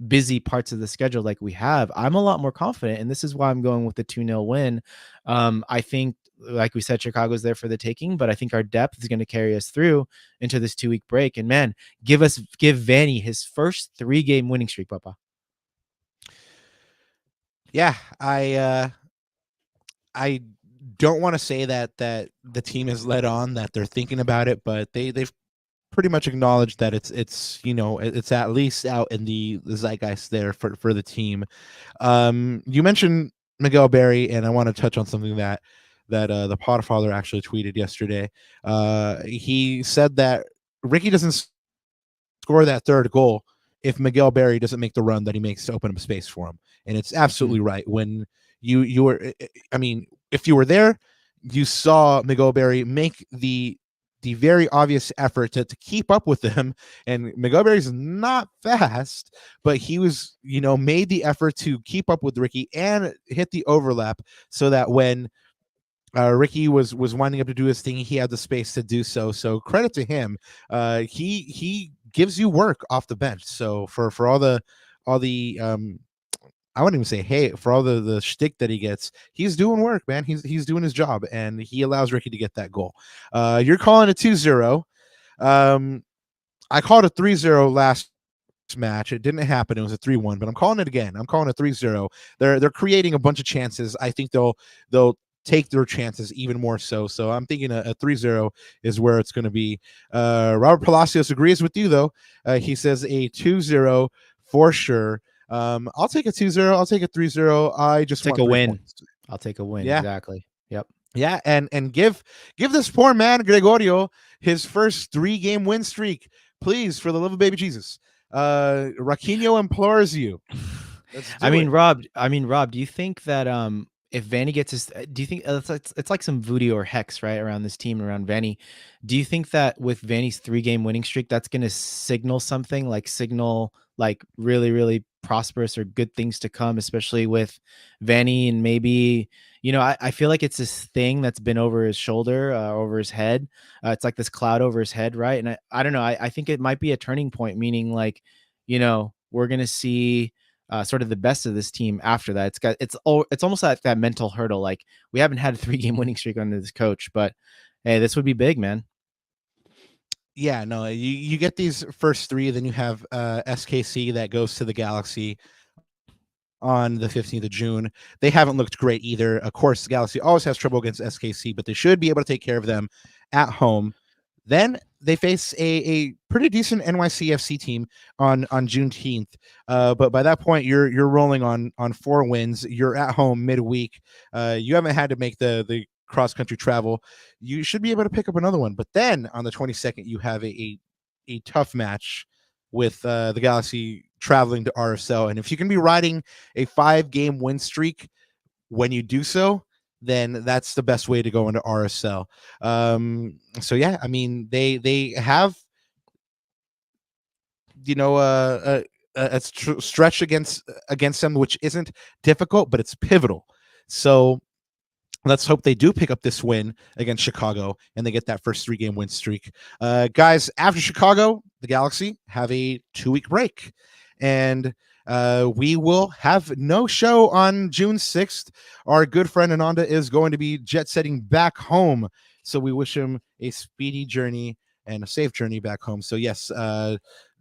busy parts of the schedule like we have, I'm a lot more confident. And this is why I'm going with the 2-0 win. I think, like we said, Chicago's there for the taking, but I think our depth is going to carry us through into this 2-week break. And man, give Vanney his first 3-game winning streak, Papa. Yeah, I don't want to say that the team has led on, that they're thinking about it, but they've pretty much acknowledged that it's it's at least out in the zeitgeist there for the team. You mentioned Miguel Berry, and I want to touch on something that the Podfather actually tweeted yesterday. He said that Riqui doesn't score that 3rd goal if Miguel Berry doesn't make the run that he makes to open up space for him. And it's absolutely right. When you were, I mean, if you were there, you saw Miguel Berry make the very obvious effort to keep up with them. And Miguel Berry's not fast, but he was, made the effort to keep up with Riqui and hit the overlap so that when Riqui was winding up to do his thing, he had the space to do so. So credit to him. He gives you work off the bench. So for all the I wouldn't even say hey, for all the shtick that he gets, he's doing work, man. He's doing his job, and he allows Riqui to get that goal. You're calling it 2-0. I called it 3-0 last match. It didn't happen. It was a 3-1, but I'm calling it again. I'm calling it 3-0. They're creating a bunch of chances. I think they'll take their chances even more so. So I'm thinking a 3-0 is where it's going to be. Robert Palacios agrees with you, though. He says a 2-0 for sure. I'll take a 2-0. I'll take a 3-0. I just take want a win. Points. I'll take a win. Yeah. Exactly. Yep. Yeah, and give this poor man Gregorio his first 3-game win streak, please, for the love of baby Jesus. Raquinho implores you. Rob, do you think that if Vanney gets his, do you think it's like some voodoo or hex right around this team, around Vanney? Do you think that with Vanney's 3-game winning streak, that's going to signal something, like really, really prosperous or good things to come, especially with Vanney? And maybe, I feel like it's this thing that's been over his shoulder, over his head. It's like this cloud over his head, right? And I don't know. I think it might be a turning point, meaning like, we're going to see sort of the best of this team after that. It's almost like that mental hurdle. Like, we haven't had a 3-game winning streak under this coach, but hey, this would be big, man. Yeah, no, you get these first 3, then you have SKC that goes to the Galaxy on the 15th of June. They haven't looked great either. Of course, the Galaxy always has trouble against SKC, but they should be able to take care of them at home. Then they face a pretty decent NYCFC team on Juneteenth. But by that point, you're rolling on 4 wins. You're at home midweek. You haven't had to make the cross-country travel. You should be able to pick up another one. But then on the 22nd, you have a tough match with the Galaxy traveling to RSL. And if you can be riding a 5-game win streak when you do so, then that's the best way to go into RSL. So yeah, I mean, they have, a stretch against them, which isn't difficult, but it's pivotal. So let's hope they do pick up this win against Chicago and they get that first 3-game win streak. Guys, after Chicago, the Galaxy have a 2-week break. And we will have no show on June 6th. Our good friend Ananda is going to be jet setting back home. So we wish him a speedy journey and a safe journey back home. So yes,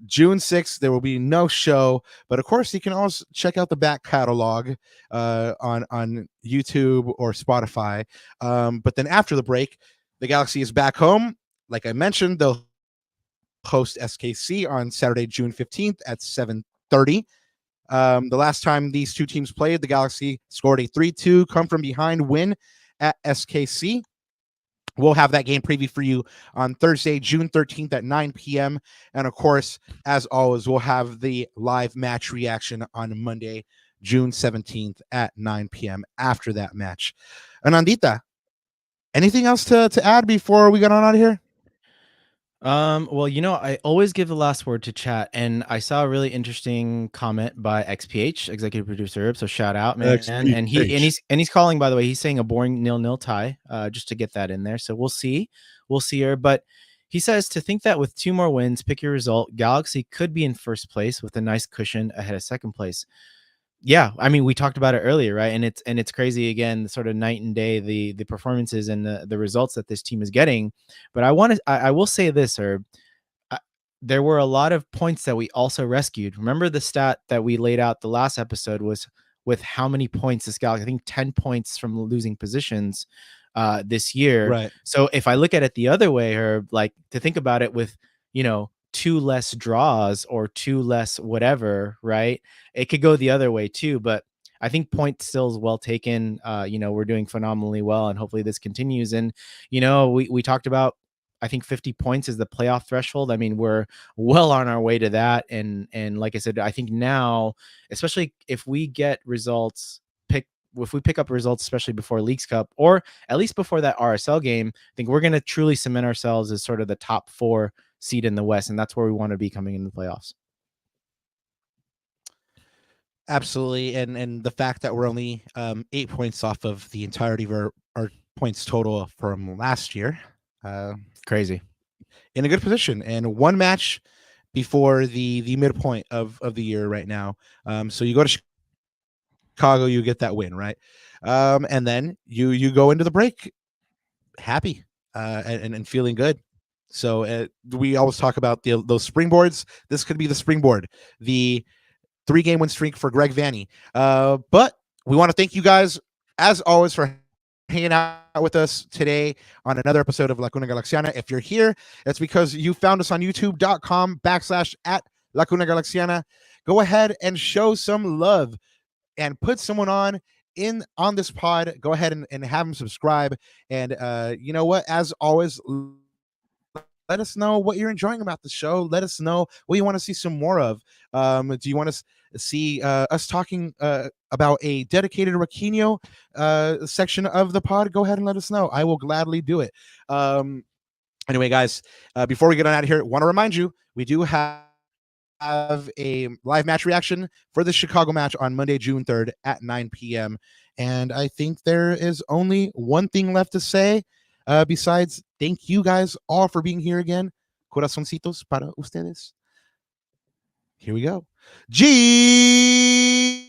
June 6th, there will be no show. But of course, you can also check out the back catalog on YouTube or Spotify. But then after the break, the Galaxy is back home. Like I mentioned, they'll host SKC on Saturday, June 15th at 7:30. The last time these two teams played, the Galaxy scored a 3-2 come from behind win at SKC. We'll have that game preview for you on Thursday, June 13th at 9 p.m. And of course, as always, we'll have the live match reaction on Monday, June 17th at 9 p.m. after that match. Anandita, anything else to add before we get on out of here? Well, I always give the last word to chat, and I saw a really interesting comment by XPH, executive producer. So shout out, man. XPH. And he's calling, by the way, he's saying a boring 0-0 tie, just to get that in there. So we'll see her. But he says to think that with 2 more wins, pick your result, Galaxy could be in first place with a nice cushion ahead of second place. Yeah, I mean, we talked about it earlier, right? And it's crazy again, sort of night and day, the performances and the results that this team is getting. But I will say this, Herb. There were a lot of points that we also rescued. Remember the stat that we laid out the last episode was with how many points this Galaxy, I think 10 points from losing positions this year. Right. So if I look at it the other way, Herb, like to think about it with, 2 less draws or 2 less whatever, right? It could go the other way too, but I think point still is well taken. We're doing phenomenally well, and hopefully this continues. And we talked about, I think 50 points is the playoff threshold. I mean, we're well on our way to that. And like I said, I think now, especially if we get results, if we pick up results, especially before Leagues Cup or at least before that RSL game, I think we're going to truly cement ourselves as sort of the top 4 seed in the West, and that's where we want to be coming into the playoffs. Absolutely, and the fact that we're only 8 points off of the entirety of our points total from last year, crazy, in a good position, and 1 match before the midpoint of the year right now. So you go to Chicago, you get that win, right? And then you go into the break happy and feeling good. So we always talk about those springboards. This could be the springboard, the 3-game win streak for Greg Vanney. But we want to thank you guys, as always, for hanging out with us today on another episode of Lacuna Galaxiana. If you're here, it's because you found us on youtube.com/@Lacuna Galaxiana. Go ahead and show some love and put someone on this pod. Go ahead and have them subscribe. And you know what? As always, let us know what you're enjoying about the show. Let us know what you want to see some more of. Do you want to see us talking about a dedicated Riquinho section of the pod? Go ahead and let us know. I will gladly do it. Anyway, guys, before we get on out of here, I want to remind you, we do have a live match reaction for the Chicago match on Monday, June 3rd at 9 p.m. And I think there is only one thing left to say besides thank you guys all for being here again. Corazoncitos para ustedes. Here we go. G